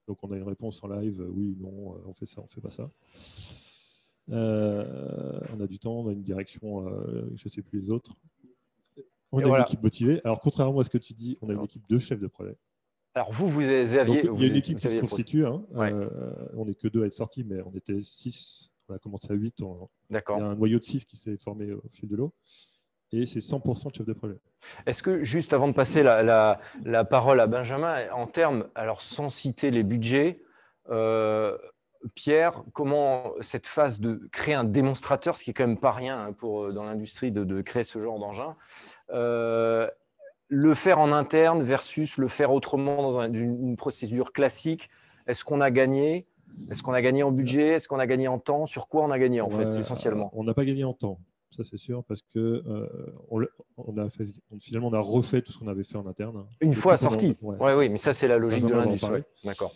Donc, on a une réponse en live, oui, non, on fait ça, on ne fait pas ça. On a du temps, on a une direction, je ne sais plus les autres. On a une équipe motivée. Alors, contrairement à ce que tu dis, on a une équipe de chefs de projet. Alors, vous aviez… Donc, il y a une équipe qui se constitue. On n'est que 2 à être sortis, mais on était 6. On a commencé à 8. Il y a un noyau de 6 qui s'est formé au fil de l'eau. Et c'est 100% de chef de projet. Est-ce que, juste avant de passer la parole à Benjamin, en termes, alors sans citer les budgets, Pierre, comment cette phase de créer un démonstrateur, ce qui est quand même pas rien dans l'industrie de créer ce genre d'engin, le faire en interne versus le faire autrement dans une procédure classique, est-ce qu'on a gagné? Est-ce qu'on a gagné en budget? Est-ce qu'on a gagné en temps? Sur quoi on a gagné en fait, essentiellement? On n'a pas gagné en temps. Ça, c'est sûr, parce que finalement, on a refait tout ce qu'on avait fait en interne. Une fois sorti. Oui, mais ça, c'est la logique de l'industrie. D'accord.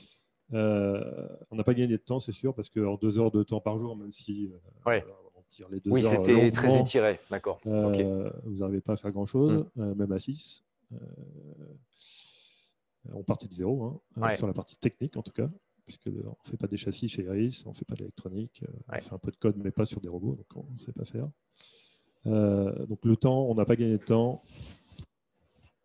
On n'a pas gagné de temps, c'est sûr, parce qu'en 2 heures de temps par jour, même si on tire les 2 heures. Oui, c'était très étiré. D'accord. Vous n'arrivez pas à faire grand-chose, même à 6. On partait de zéro, sur la partie technique en tout cas, puisqu'on ne fait pas des châssis chez Iris, on ne fait pas d'électronique, on fait un peu de code, mais pas sur des robots, donc on ne sait pas faire. Donc le temps, on n'a pas gagné de temps.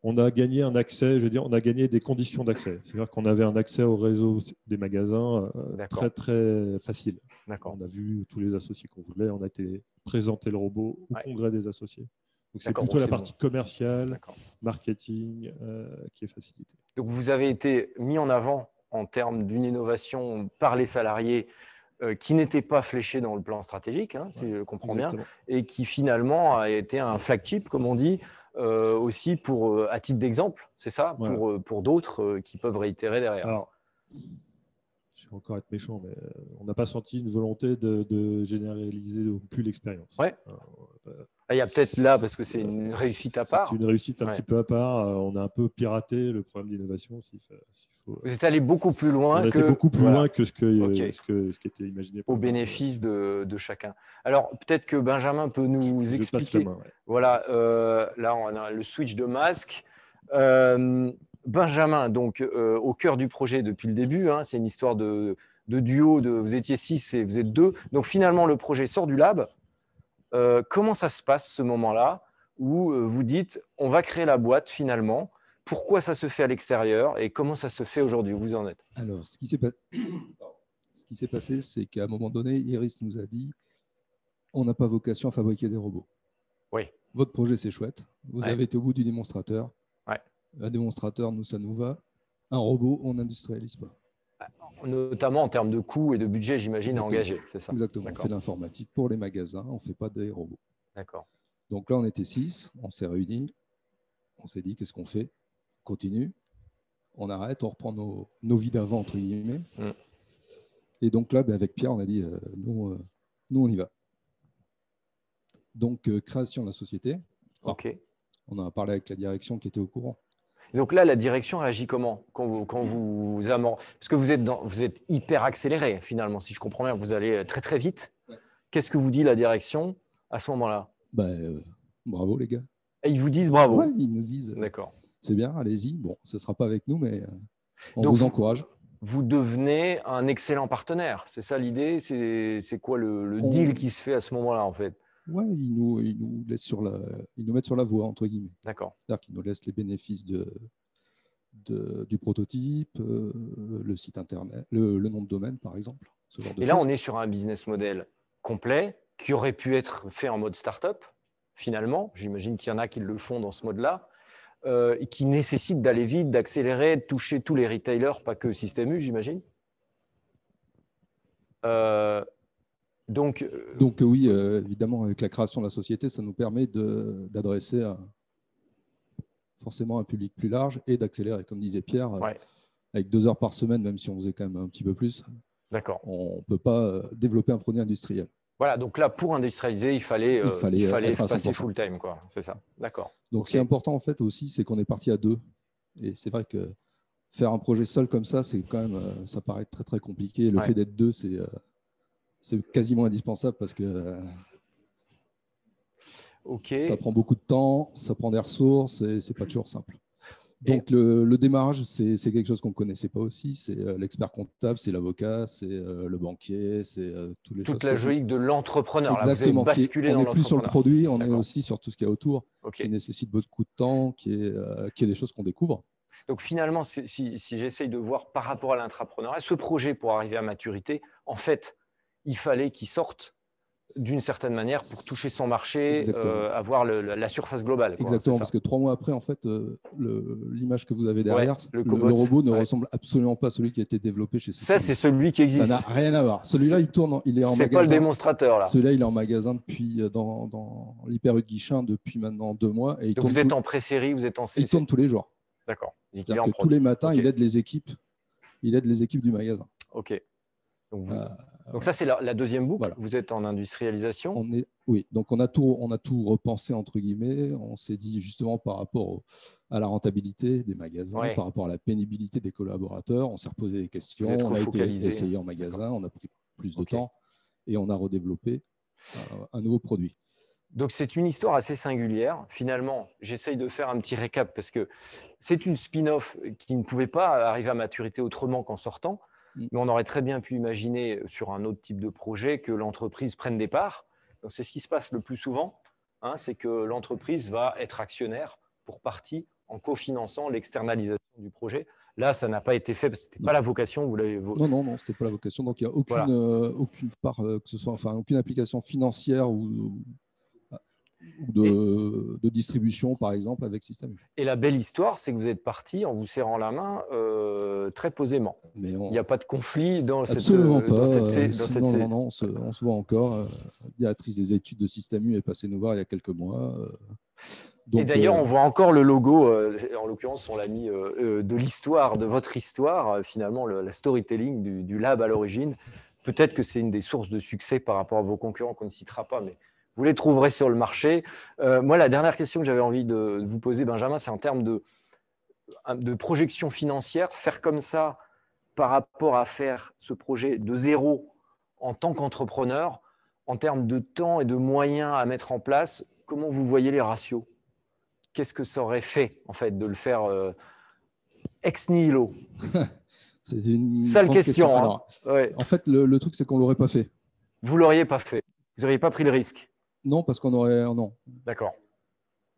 On a gagné un accès, je veux dire, on a gagné des conditions d'accès. C'est-à-dire qu'on avait un accès au réseau des magasins très, très facile. On a vu tous les associés qu'on voulait, on a été présenter le robot au congrès des associés. Donc c'est plutôt la partie commerciale, marketing qui est facilitée. Donc vous avez été mis en avant en termes d'une innovation par les salariés qui n'était pas fléché dans le plan stratégique, hein, si je comprends bien, Exactement. et qui finalement a été un flagship, comme on dit, aussi à titre d'exemple, c'est ça, Voilà. pour d'autres qui peuvent réitérer derrière. Alors, je vais encore être méchant, mais on n'a pas senti une volonté de généraliser non plus l'expérience. Ouais. Il y a peut-être là, parce que c'est une réussite à part. C'est une réussite un Ouais. petit peu à part. On a un peu piraté le problème d'innovation. S'il faut. Vous êtes allé beaucoup plus loin On a été beaucoup plus loin que ce qui était imaginé. Au bénéfice de chacun. Alors, peut-être que Benjamin peut nous Je expliquer. passe la main, ouais. Voilà, là, on a le switch de masque. Benjamin, donc, au cœur du projet depuis le début, hein, c'est une histoire de duo, vous étiez 6 et vous êtes 2. Donc, finalement, le projet sort du lab. Comment ça se passe, ce moment-là, où vous dites, on va créer la boîte, finalement. Pourquoi ça se fait à l'extérieur et comment ça se fait aujourd'hui? Où vous en êtes? Alors, ce qui s'est passé, c'est qu'à un moment donné, Iris nous a dit on n'a pas vocation à fabriquer des robots. Oui. Votre projet, c'est chouette. Vous Ouais. avez été au bout du démonstrateur. Ouais. Un démonstrateur, nous, ça nous va. Un robot, on n'industrialise pas. Notamment en termes de coûts et de budget, j'imagine, à engager, c'est ça? Exactement. On D'accord. fait de l'informatique pour les magasins, on ne fait pas des robots. D'accord. Donc là, on était 6, on s'est réunis, on s'est dit qu'est-ce qu'on fait? On continue, on arrête, on reprend nos vies d'avant, entre guillemets. Mm. Et donc là, avec Pierre, on a dit nous, on y va. Donc, création de la société. Enfin, OK. on en a parlé avec la direction qui était au courant. Donc là, la direction réagit comment quand vous parce que vous êtes hyper accéléré, finalement, si je comprends bien, vous allez très, très vite. Ouais. Qu'est-ce que vous dit la direction à ce moment-là? Bravo, les gars. Et ils vous disent bravo. Ouais, ils nous disent D'accord. c'est bien, allez-y. Bon, ce ne sera pas avec nous, mais on Donc, vous encourage. Vous devenez un excellent partenaire. C'est ça l'idée? C'est quoi le deal qui se fait à ce moment-là, en fait? Ouais, ils nous laissent ils nous mettent sur la voie, entre guillemets. D'accord. C'est-à-dire qu'ils nous laissent les bénéfices du prototype, le site internet, le nom de domaine, par exemple. Ce genre de Et là, choses. on est sur un business model complet qui aurait pu être fait en mode startup, finalement. J'imagine qu'il y en a qui le font dans ce mode-là, et qui nécessite d'aller vite, d'accélérer, de toucher tous les retailers, pas que Système U, j'imagine. Donc oui, évidemment, avec la création de la société, ça nous permet d'adresser forcément un public plus large et d'accélérer. Comme disait Pierre, ouais. Avec 2 heures par semaine, même si on faisait quand même un petit peu plus, D'accord. on ne peut pas développer un produit industriel. Voilà, donc là, pour industrialiser, il fallait être à passer 100%. full time, quoi. C'est ça. D'accord. Donc, ce qui est important, en fait, aussi, c'est qu'on est parti à 2. Et c'est vrai que faire un projet seul comme ça, c'est quand même, ça paraît très, très compliqué. Le fait d'être 2, c'est quasiment indispensable parce que ça prend beaucoup de temps, ça prend des ressources et c'est pas toujours simple. Donc, le démarrage, c'est quelque chose qu'on ne connaissait pas aussi. C'est l'expert comptable, c'est l'avocat, c'est le banquier, c'est tous les toute la joïque de l'entrepreneur. Là, vous avez Exactement. basculé dans on n'est plus sur le produit, on est aussi sur tout ce qu'il y a autour, qui nécessite beaucoup de temps, qui est des choses qu'on découvre. Donc, finalement, si j'essaye de voir par rapport à l'intrapreneuriat, ce projet, pour arriver à maturité, en fait, il fallait qu'il sorte d'une certaine manière pour toucher son marché, avoir la surface globale. Quoi. Exactement, parce que 3 mois après, en fait, l'image que vous avez derrière, le robot ne ressemble absolument pas à celui qui a été développé chez Système. Ça, c'est celui qui existe. Ça n'a rien à voir. Celui-là, il tourne, il est en magasin. C'est pas le démonstrateur, là. Celui-là, il est en magasin depuis, dans l'Hyper U de Guichin depuis maintenant 2 mois. Et donc, vous êtes en pré-série, vous êtes en CC. Il tourne tous les jours. D'accord. Tous les matins, il aide les équipes du magasin. OK. Donc ça, c'est la deuxième boucle. Voilà. Vous êtes en industrialisation. Oui, donc on a tout repensé, entre guillemets. On s'est dit justement par rapport à la rentabilité des magasins, par rapport à la pénibilité des collaborateurs, on s'est reposé des questions, on a été essayé en magasin, on a pris plus de temps et on a redéveloppé un nouveau produit. Donc c'est une histoire assez singulière. Finalement, j'essaye de faire un petit récap parce que c'est une spin-off qui ne pouvait pas arriver à maturité autrement qu'en sortant. Mais on aurait très bien pu imaginer sur un autre type de projet que l'entreprise prenne des parts. Donc, c'est ce qui se passe le plus souvent, hein, c'est que l'entreprise va être actionnaire pour partie en cofinançant l'externalisation du projet. Là, ça n'a pas été fait, parce que ce n'était pas la vocation. Vous l'avez... Non, ce n'était pas la vocation. Donc, il n'y a aucune part, que ce soit, aucune application financière ou… ou de distribution, par exemple, avec Système U. Et la belle histoire, c'est que vous êtes parti en vous serrant la main très posément. Il n'y a pas de conflit dans cette Absolument pas. Dans cette non, on se voit encore. La directrice des études de Système U est passée nous voir il y a quelques mois. Donc, et d'ailleurs, on voit encore le logo, en l'occurrence, on l'a mis de l'histoire, de votre histoire, finalement, la storytelling du lab à l'origine. Peut-être que c'est une des sources de succès par rapport à vos concurrents qu'on ne citera pas, mais vous les trouverez sur le marché. Moi, la dernière question que j'avais envie de vous poser, Benjamin, c'est en termes de projection financière. Faire comme ça par rapport à faire ce projet de zéro en tant qu'entrepreneur, en termes de temps et de moyens à mettre en place, comment vous voyez les ratios ? Qu'est-ce que ça aurait fait, en fait, de le faire ex nihilo? C'est une sale question. Hein. Alors, en fait, le truc, c'est qu'on ne l'aurait pas fait. Vous ne l'auriez pas fait? Vous n'auriez pas pris le risque? Non, parce qu'on aurait… Non. D'accord.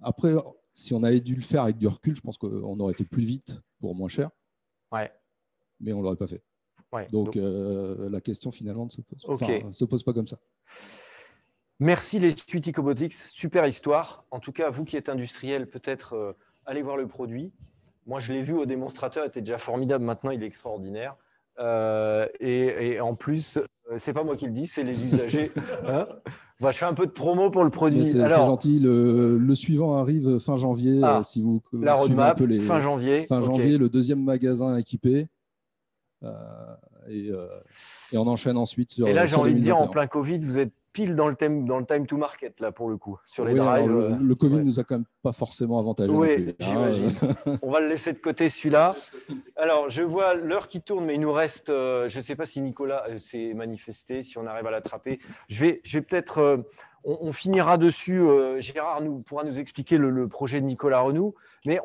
Après, si on avait dû le faire avec du recul, je pense qu'on aurait été plus vite pour moins cher. Ouais. Mais on ne l'aurait pas fait. Ouais. Donc, la question, finalement, ne se pose pas comme ça. Merci les Suite Ecobotics, super histoire. En tout cas, vous qui êtes industriel, peut-être allez voir le produit. Moi, je l'ai vu au démonstrateur, il était déjà formidable. Maintenant, il est extraordinaire. Et en plus, c'est pas moi qui le dis, c'est les usagers. Hein, je fais un peu de promo pour le produit. C'est gentil. Le suivant arrive fin janvier. Si vous la roadmap, fin janvier. Fin janvier, le deuxième magasin équipé. Et on enchaîne ensuite sur. Et là, j'ai envie de dire, 2021. en plein Covid, vous êtes pile dans le time to market, là, pour le coup, sur les drives. Alors, le Covid nous a quand même pas forcément avantagé. Oui, j'imagine. On va le laisser de côté, celui-là. Alors, je vois l'heure qui tourne, mais il nous reste, je ne sais pas si Nicolas s'est manifesté, si on arrive à l'attraper. Je vais peut-être, on finira dessus. Gérard pourra nous expliquer le projet de Nicolas Renoux, mais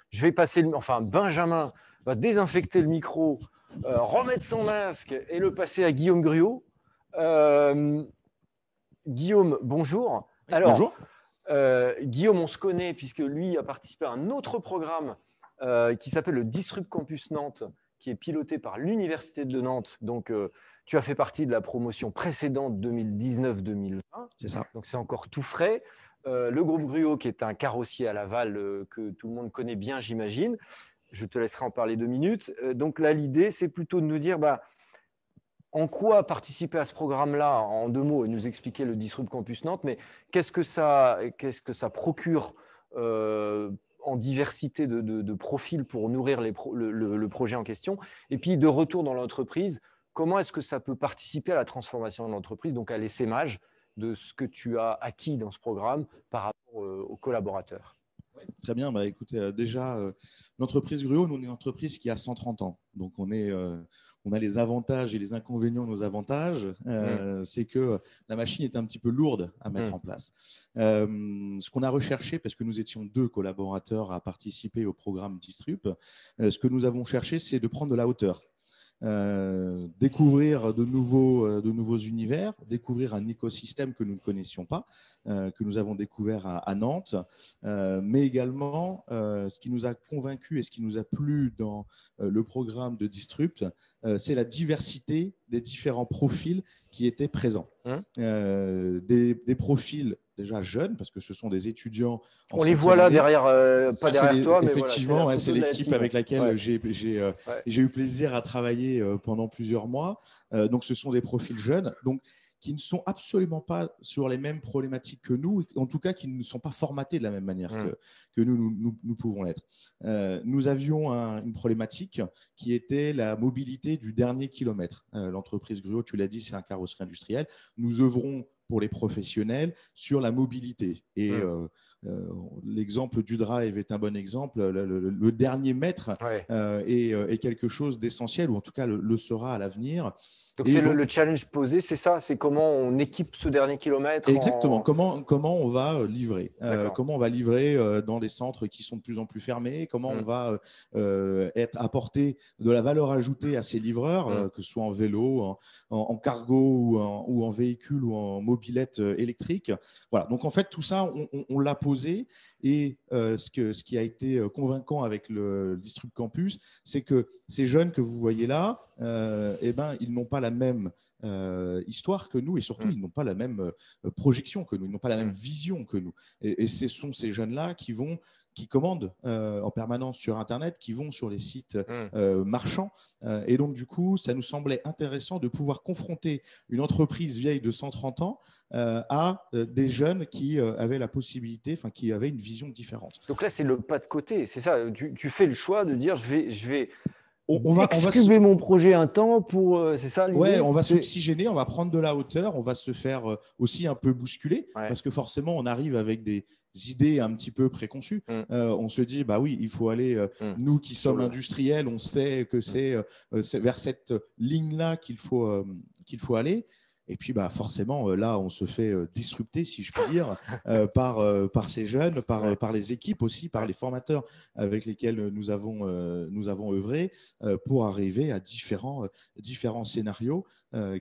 je vais passer, Benjamin va désinfecter le micro, remettre son masque et le passer à Guillaume Gruot. Guillaume, bonjour. Alors, bonjour. Guillaume, on se connaît puisque lui a participé à un autre programme qui s'appelle le Disrupt Campus Nantes, qui est piloté par l'Université de Nantes. Donc, tu as fait partie de la promotion précédente 2019-2020. C'est ça. Donc, c'est encore tout frais. Le groupe Gruot, qui est un carrossier à Laval que tout le monde connaît bien, j'imagine. Je te laisserai en parler 2 minutes. Donc là, l'idée, c'est plutôt de nous dire en quoi participer à ce programme-là, en 2 mots, et nous expliquer le Disrupt Campus Nantes, mais qu'est-ce que ça procure en diversité de profils pour nourrir le projet en question, et puis de retour dans l'entreprise, comment est-ce que ça peut participer à la transformation de l'entreprise, donc à l'essaimage de ce que tu as acquis dans ce programme par rapport aux collaborateurs? Très bien. Écoutez, déjà, l'entreprise Gruot, nous, on est une entreprise qui a 130 ans. Donc, on a les avantages et les inconvénients de nos avantages. C'est que la machine est un petit peu lourde à mettre en place. Ce qu'on a recherché, parce que nous étions 2 collaborateurs à participer au programme Disrupt, ce que nous avons cherché, c'est de prendre de la hauteur. Découvrir de nouveaux univers, découvrir un écosystème que nous ne connaissions pas, que nous avons découvert à Nantes, mais également ce qui nous a convaincus et ce qui nous a plu dans le programme de Disrupt, c'est la diversité des différents profils qui étaient présents. Des profils déjà jeunes, parce que ce sont des étudiants. On les voit là derrière, pas derrière toi, mais effectivement, voilà, c'est l'équipe avec laquelle j'ai eu plaisir à travailler pendant plusieurs mois. Donc, ce sont des profils jeunes, donc qui ne sont absolument pas sur les mêmes problématiques que nous, en tout cas qui ne sont pas formatés de la même manière que nous pouvons l'être. Nous avions une problématique qui était la mobilité du dernier kilomètre. L'entreprise Gruot, tu l'as dit, c'est un carrosserie industriel. Nous œuvrons pour les professionnels sur la mobilité. Et l'exemple du drive est un bon exemple. Le dernier mètre est quelque chose d'essentiel, ou en tout cas le sera à l'avenir. Donc, c'est le challenge posé, c'est ça? C'est comment on équipe ce dernier kilomètre? Exactement. Comment on va livrer? Comment on va livrer dans des centres qui sont de plus en plus fermés? Comment on va apporter de la valeur ajoutée à ces livreurs, que ce soit en vélo, en cargo ou en véhicule ou en mobilette électrique? Voilà. Donc, en fait, tout ça, on l'a posé. Et ce qui a été convaincant avec le Disrupt Campus, c'est que ces jeunes que vous voyez là, ils n'ont pas la même histoire que nous, et surtout, ils n'ont pas la même projection que nous, ils n'ont pas la même vision que nous. Et ce sont ces jeunes-là qui commandent en permanence sur Internet, qui vont sur les sites marchands. Et donc, du coup, ça nous semblait intéressant de pouvoir confronter une entreprise vieille de 130 ans à des jeunes qui avaient la possibilité, qui avaient une vision différente. Donc là, c'est le pas de côté. C'est ça, tu fais le choix de dire je vais on va mon projet un temps pour… c'est ça l'idée ? Ouais, on va s'oxygéner, on va prendre de la hauteur, on va se faire aussi un peu bousculer, parce que forcément, on arrive avec des idées un petit peu préconçues. On se dit, bah oui, il faut aller, nous qui sommes industriels, on sait que c'est vers cette ligne-là qu'il faut aller. Et puis, bah, forcément, là, on se fait disrupter, si je puis dire, par ces jeunes, par les équipes aussi, par les formateurs avec lesquels nous avons œuvré pour arriver à différents scénarios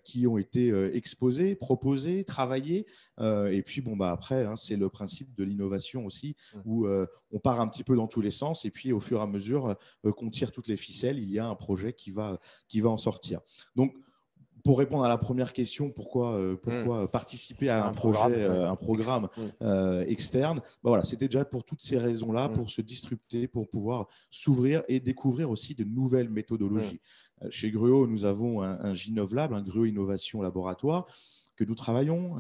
qui ont été exposés, proposés, travaillés. Et puis, bon, bah, après, c'est le principe de l'innovation aussi, où on part un petit peu dans tous les sens. Et puis, au fur et à mesure qu'on tire toutes les ficelles, il y a un projet qui va en sortir. Donc, pour répondre à la première question, pourquoi participer à un programme externe, bah voilà, c'était déjà pour toutes ces raisons-là, pour se disrupter, pour pouvoir s'ouvrir et découvrir aussi de nouvelles méthodologies. Chez Gruo, nous avons un Ginov Lab, un Gruo Innovation Laboratoire, que nous travaillons.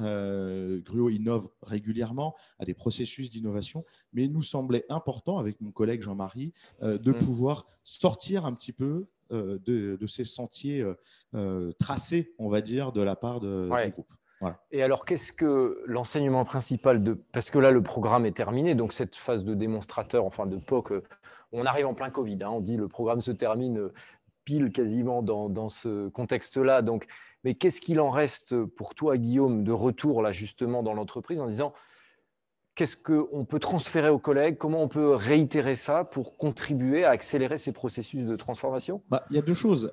Gruo innove régulièrement à des processus d'innovation, mais il nous semblait important, avec mon collègue Jean-Marie, de pouvoir sortir un petit peu de ces sentiers tracés, on va dire, de la part du groupe. Voilà. Et alors, qu'est-ce que l'enseignement principal parce que là, le programme est terminé, donc cette phase de démonstrateur, enfin de POC, on arrive en plein Covid, on dit le programme se termine pile quasiment dans ce contexte-là. Donc, mais qu'est-ce qu'il en reste pour toi, Guillaume, de retour là justement dans l'entreprise en disant qu'est-ce qu'on peut transférer aux collègues? Comment on peut réitérer ça pour contribuer à accélérer ces processus de transformation? Il y a deux choses.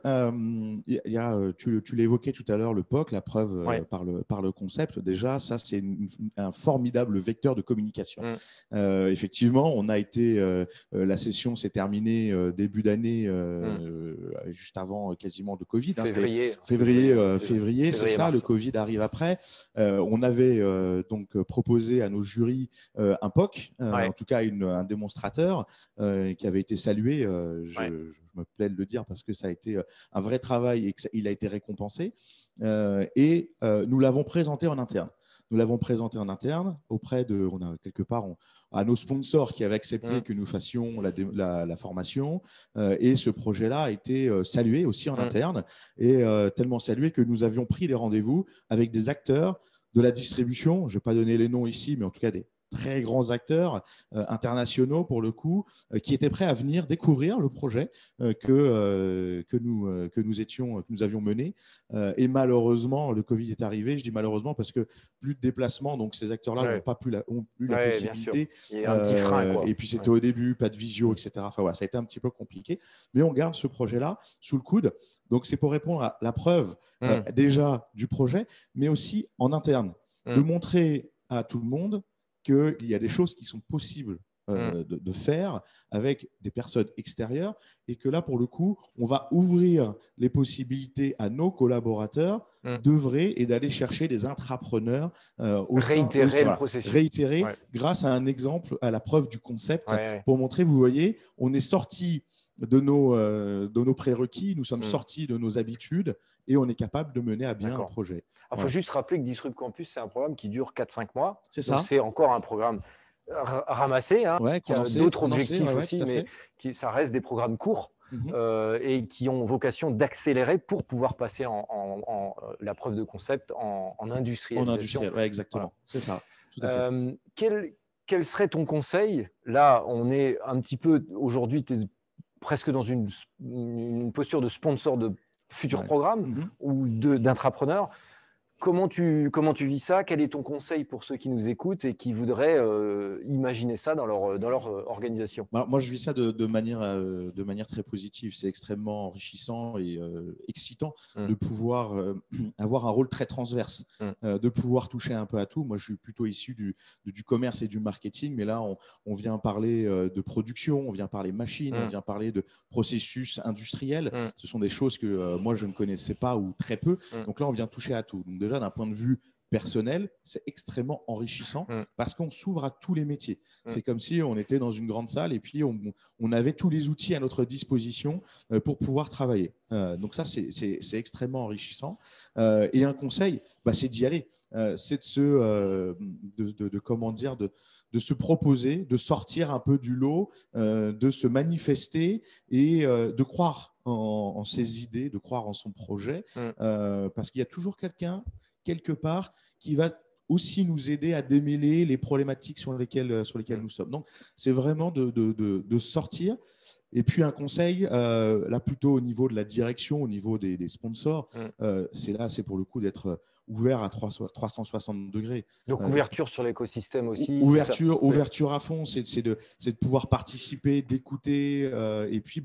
Tu l'évoquais tout à l'heure, le POC, la preuve par le concept. Déjà, ça, c'est un formidable vecteur de communication. Effectivement, la session s'est terminée début d'année, juste avant quasiment de Covid. Février, c'est ça, le Covid arrive après. On avait donc proposé à nos jurys un POC, en tout cas un démonstrateur qui avait été salué. Je me plais de le dire parce que ça a été un vrai travail et qu'il a été récompensé. Et nous l'avons présenté en interne. Auprès de, on a quelque part à nos sponsors qui avaient accepté que nous fassions la formation. Et ce projet-là a été salué aussi en interne et tellement salué que nous avions pris des rendez-vous avec des acteurs de la distribution. Je ne vais pas donner les noms ici, mais en tout cas des très grands acteurs internationaux pour le coup, qui étaient prêts à venir découvrir le projet que nous avions mené. Et malheureusement, le Covid est arrivé. Je dis malheureusement parce que plus de déplacements, donc ces acteurs-là n'ont pas ont plus la possibilité. Il y a un petit frein, quoi. Et puis c'était au début, pas de visio, etc. Enfin voilà, ça a été un petit peu compliqué. Mais on garde ce projet-là sous le coude. Donc c'est pour répondre à la preuve déjà du projet, mais aussi en interne, de montrer à tout le monde qu'il y a des choses qui sont possibles de faire avec des personnes extérieures et que là, pour le coup, on va ouvrir les possibilités à nos collaborateurs d'œuvrer et d'aller chercher des intrapreneurs réitérer le processus. Réitérer grâce à un exemple, à la preuve du concept pour montrer, vous voyez, on est sorti de nos prérequis, nous sommes sortis de nos habitudes et on est capable de mener à bien un projet. Il faut juste rappeler que Disrupt Campus, c'est un programme qui dure 4-5 mois. C'est ça. C'est encore un programme ramassé, qui a d'autres objectifs aussi, mais ça reste des programmes courts et qui ont vocation d'accélérer pour pouvoir passer en la preuve de concept en industrialisation. Exactement. Voilà. C'est ça. Tout à fait. Quel serait ton conseil? Là, on est un petit peu, aujourd'hui, tu es presque dans une posture de sponsor de futurs programmes ou d'intrapreneurs. Comment tu vis ça? Quel est ton conseil pour ceux qui nous écoutent et qui voudraient imaginer ça dans leur organisation? Moi, je vis ça de manière très positive. C'est extrêmement enrichissant et excitant de pouvoir avoir un rôle très transverse, de pouvoir toucher un peu à tout. Moi, je suis plutôt issu du commerce et du marketing, mais là, on vient parler de production, on vient parler machine, on vient parler de processus industriels. Ce sont des choses que moi, je ne connaissais pas ou très peu. Donc là, on vient toucher à tout. Donc déjà, d'un point de vue personnel, c'est extrêmement enrichissant parce qu'on s'ouvre à tous les métiers. C'est comme si on était dans une grande salle et puis on avait tous les outils à notre disposition pour pouvoir travailler. Donc ça, c'est extrêmement enrichissant. Et un conseil, c'est d'y aller. C'est de se proposer, de sortir un peu du lot, de se manifester et de croire en ses idées, de croire en son projet, parce qu'il y a toujours quelqu'un quelque part qui va aussi nous aider à démêler les problématiques sur lesquelles nous sommes. Donc, c'est vraiment de sortir. Et puis, un conseil, là, plutôt au niveau de la direction, au niveau des sponsors, c'est pour le coup d'être ouvert à 360 degrés. Donc, ouverture sur l'écosystème aussi. Ouverture à fond, c'est de pouvoir participer, d'écouter et puis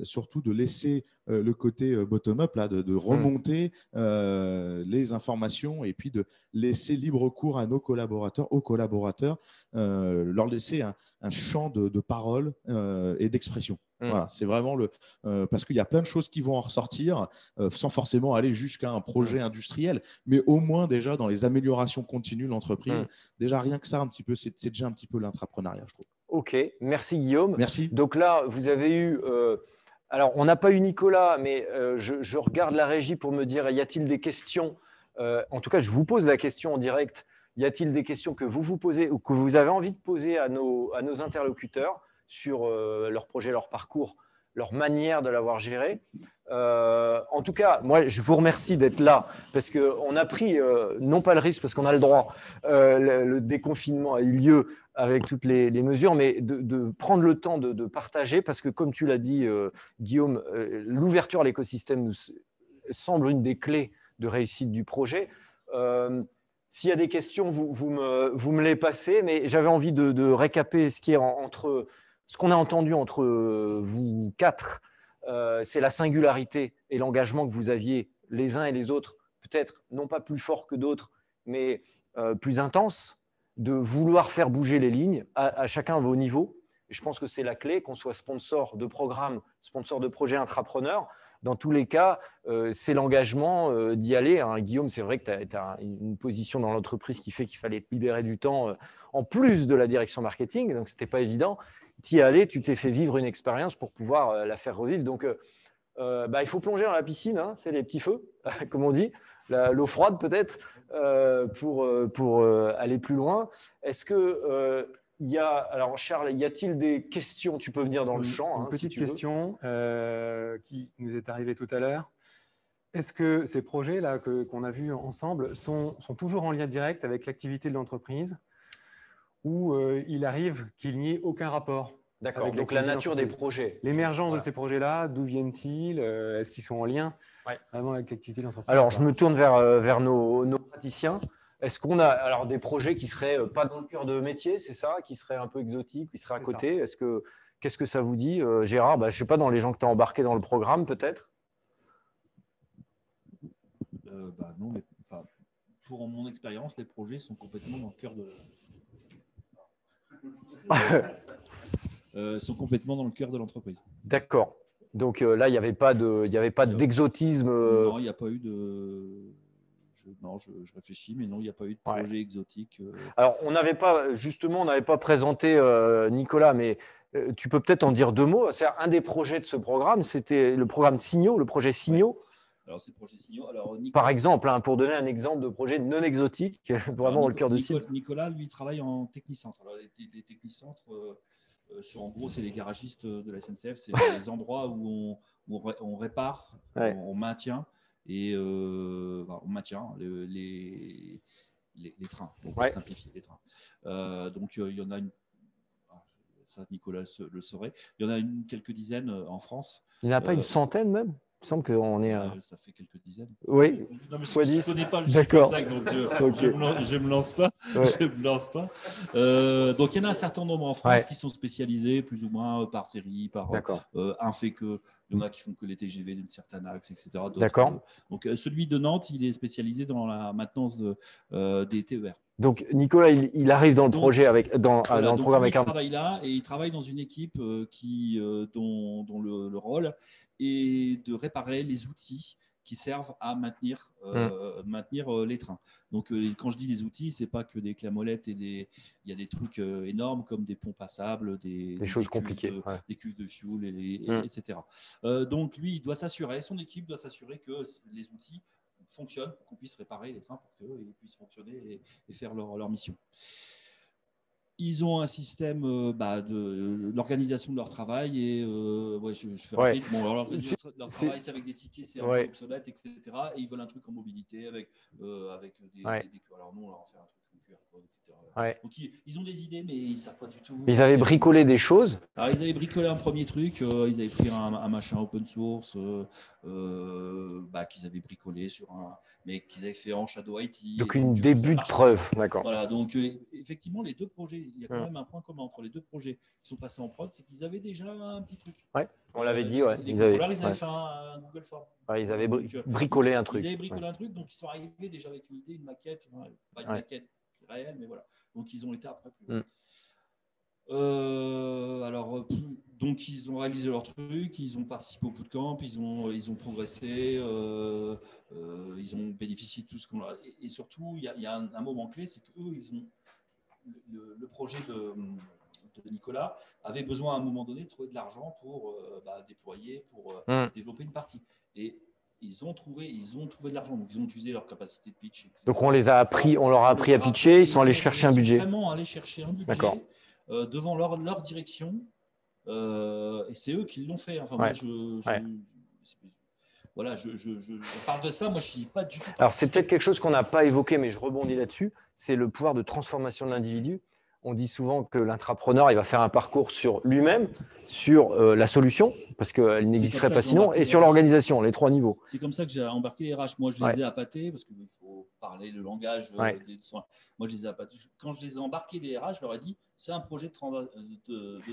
surtout de laisser le côté bottom-up, là, de remonter les informations et puis de laisser libre cours à aux collaborateurs, leur laisser un champ de parole et d'expression. Voilà, c'est vraiment parce qu'il y a plein de choses qui vont en ressortir sans forcément aller jusqu'à un projet industriel, mais au moins déjà dans les améliorations continues de l'entreprise. Déjà rien que ça, un petit peu, c'est déjà un petit peu l'intrapreneuriat, je trouve. Ok, merci Guillaume. Merci. Donc là, vous avez eu. Alors, on n'a pas eu Nicolas, mais je regarde la régie pour me dire y a-t-il des questions? En tout cas, je vous pose la question en direct. Y a-t-il des questions que vous posez ou que vous avez envie de poser à nos interlocuteurs sur leur projet, leur parcours, leur manière de l'avoir géré? En tout cas, moi, je vous remercie d'être là parce qu'on a pris, non pas le risque parce qu'on a le droit, le déconfinement a eu lieu avec toutes les mesures, mais de prendre le temps de partager parce que, comme tu l'as dit, Guillaume, l'ouverture à l'écosystème nous semble une des clés de réussite du projet. S'il y a des questions, vous me les passez, mais j'avais envie de récaper ce qui est ce qu'on a entendu entre vous quatre. C'est la singularité et l'engagement que vous aviez les uns et les autres, peut-être non pas plus fort que d'autres, mais plus intense, de vouloir faire bouger les lignes à chacun à vos niveaux. Et je pense que c'est la clé, qu'on soit sponsor de programme, sponsor de projet intrapreneur. Dans tous les cas, c'est l'engagement d'y aller. Guillaume, c'est vrai que tu as une position dans l'entreprise qui fait qu'il fallait te libérer du temps en plus de la direction marketing, donc ce n'était pas évident. Tu y allais, tu t'es fait vivre une expérience pour pouvoir la faire revivre. Donc, il faut plonger dans la piscine, c'est les petits feux, comme on dit, l'eau froide peut-être, pour aller plus loin. Est-ce que alors Charles, y a-t-il des questions? Tu peux venir dans le champ. Une petite question qui nous est arrivée tout à l'heure. Est-ce que ces projets-là qu'on a vus ensemble sont toujours en lien direct avec l'activité de l'entreprise ou il arrive qu'il n'y ait aucun rapport? D'accord, donc la nature des projets. L'émergence de ces projets-là, d'où viennent-ils? Est-ce qu'ils sont en lien vraiment avec l'activité de l'entreprise? Alors, je me tourne vers nos praticiens. Est-ce qu'on a des projets qui ne seraient pas dans le cœur de métier, c'est ça, qui seraient un peu exotiques, qui seraient à côté? Qu'est-ce que ça vous dit, Gérard? Je ne sais pas, dans les gens que tu as embarqués dans le programme, peut-être? Non, mais pour mon expérience, les projets sont complètement dans le cœur sont complètement dans le cœur de l'entreprise. D'accord. Donc là, il n'y avait pas d'exotisme. Non, il n'y a pas eu de. Je réfléchis, mais non, il n'y a pas eu de projet exotique. Alors, on n'avait pas présenté Nicolas, mais tu peux peut-être en dire deux mots. C'est un des projets de ce programme, c'était le programme Signaux, le projet Signaux. Ouais. Alors, c'est le projet Signaux. Alors, par exemple, pour donner un exemple de projet non exotique, vraiment dans le cœur de cible. Nicolas, lui, travaille en technicentre. Alors, les technicentres, en gros, c'est les garagistes de la SNCF. C'est les endroits où on répare, on maintient et on maintient les trains, pour simplifier les trains. Donc, il y en a ça Nicolas le saurait. Il y en a quelques dizaines en France. Il n'y en a pas une centaine même? Il me semble qu'on est… Ça fait quelques dizaines. Oui, fois 10. Je ne connais pas le chiffre exact, donc je ne me lance pas. Ouais. Je me lance pas. Donc, il y en a un certain nombre en France qui sont spécialisés plus ou moins par série, par un fait que… Il y en a qui font que les TGV d'une certaine axe, etc. D'accord. Donc, celui de Nantes, il est spécialisé dans la maintenance des TER. Donc, Nicolas, il arrive dans le projet dans le programme avec il travaille là et il travaille dans une équipe dont le rôle est de réparer les outils qui servent à maintenir les trains. Donc, quand je dis des outils, c'est pas que des clés à molette il y a des trucs énormes comme des pompes à sable, des choses compliquées, des cuves de fuel, etc. Donc, lui, il doit s'assurer, son équipe doit s'assurer que les outils fonctionnent pour qu'on puisse réparer les trains pour qu'ils puissent fonctionner et faire leur mission. Ils ont un système de l'organisation de leur travail et je fais rapide. Bon, alors, leur travail, c'est avec des tickets, c'est un peu obsolète, etc. Et ils veulent un truc en mobilité avec des alors nous, on leur fait un truc en QR code, etc. Donc, ils ont des idées, mais ils ne savent pas du tout. Ils avaient bricolé des choses. Alors, ils avaient bricolé un premier truc. Ils avaient pris un machin open source qu'ils avaient bricolé mais qu'ils avaient fait en Shadow IT. Donc, un début de preuve. D'accord. Voilà, donc effectivement, les deux projets, il y a quand même un point commun entre les deux projets qui sont passés en prod, c'est qu'ils avaient déjà un petit truc. Ouais, on l'avait dit, ils avaient fait un Google Form. Ouais, ils avaient bricolé un truc. Ils avaient bricolé un truc, donc ils sont arrivés déjà avec une idée, une maquette, pas une maquette réelle, mais voilà. Donc ils ont été après plus loin. Donc ils ont réalisé leur truc, ils ont participé au bootcamp, ils ont progressé, ils ont bénéficié de tout ce qu'on a. Et surtout, il y a un moment clé, c'est qu'eux, ils ont le projet de Nicolas avait besoin à un moment donné de trouver de l'argent pour déployer, pour développer une partie. Et ils ont trouvé de l'argent, donc ils ont utilisé leur capacité de pitch. Etc. Donc on leur a appris à pitcher, ils sont allés chercher un budget. Ils sont vraiment allés chercher un budget. D'accord. Devant leur direction, et c'est eux qui l'ont fait. Enfin, moi, je parle de ça, moi, je ne suis pas du tout… Alors, c'est peut-être quelque chose qu'on n'a pas évoqué, mais je rebondis là-dessus, c'est le pouvoir de transformation de l'individu. On dit souvent que l'intrapreneur, il va faire un parcours sur lui-même, sur la solution, parce qu'elle n'existerait pas sinon, et sur l'organisation, les 3 niveaux. C'est comme ça que j'ai embarqué les RH. Moi, je les ai appâtés, parce qu'il faut parler le langage des soins. Moi, je les ai appâtés. Quand je les ai embarqués, les RH, je leur ai dit, c'est un projet de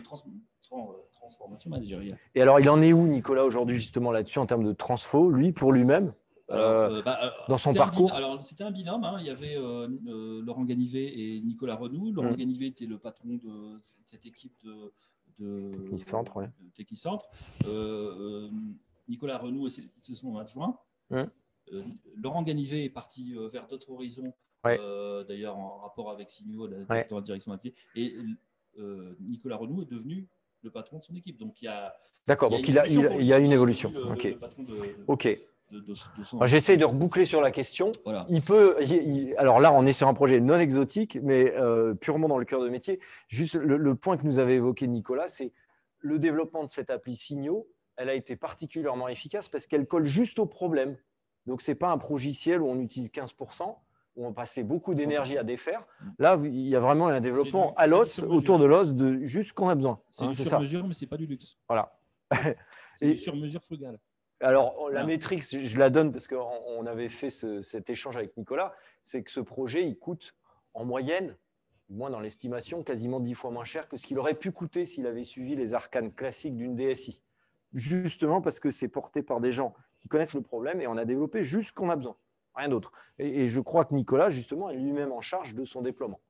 transformation managériale. Et alors, il en est où, Nicolas, aujourd'hui, justement, là-dessus, en termes de transfo, lui, pour lui-même dans son parcours? Alors, c'était un binôme. Il y avait Laurent Ganivet et Nicolas Renoux. Laurent Ganivet était le patron de cette équipe de Technicentre. Nicolas Renoux, c'est son adjoint. Laurent Ganivet est parti vers d'autres horizons, d'ailleurs en rapport avec Signio, dans la direction d'activité. Et Nicolas Renoux est devenu le patron de son équipe. Donc, il y a… D'accord, donc il y a une évolution. Ok. J'essaie de reboucler sur la question. Voilà. Alors là, on est sur un projet non exotique, mais purement dans le cœur de métier. Juste le point que nous avait évoqué Nicolas, c'est le développement de cette appli Signio. Elle a été particulièrement efficace parce qu'elle colle juste au problème. Donc, ce n'est pas un progiciel où on utilise 15%, où on passait beaucoup d'énergie à défaire. Là, il y a vraiment un développement à l'os, autour de l'os, de juste ce qu'on a besoin. C'est du sur-mesure, mais ce n'est pas du luxe. Voilà. C'est du sur-mesure frugal. Alors, la métrique, je la donne parce qu'on avait fait cet échange avec Nicolas, c'est que ce projet, il coûte en moyenne, moins dans l'estimation, quasiment 10 fois moins cher que ce qu'il aurait pu coûter s'il avait suivi les arcanes classiques d'une DSI. Justement parce que c'est porté par des gens qui connaissent le problème et on a développé juste ce qu'on a besoin, rien d'autre. Et je crois que Nicolas, justement, est lui-même en charge de son déploiement.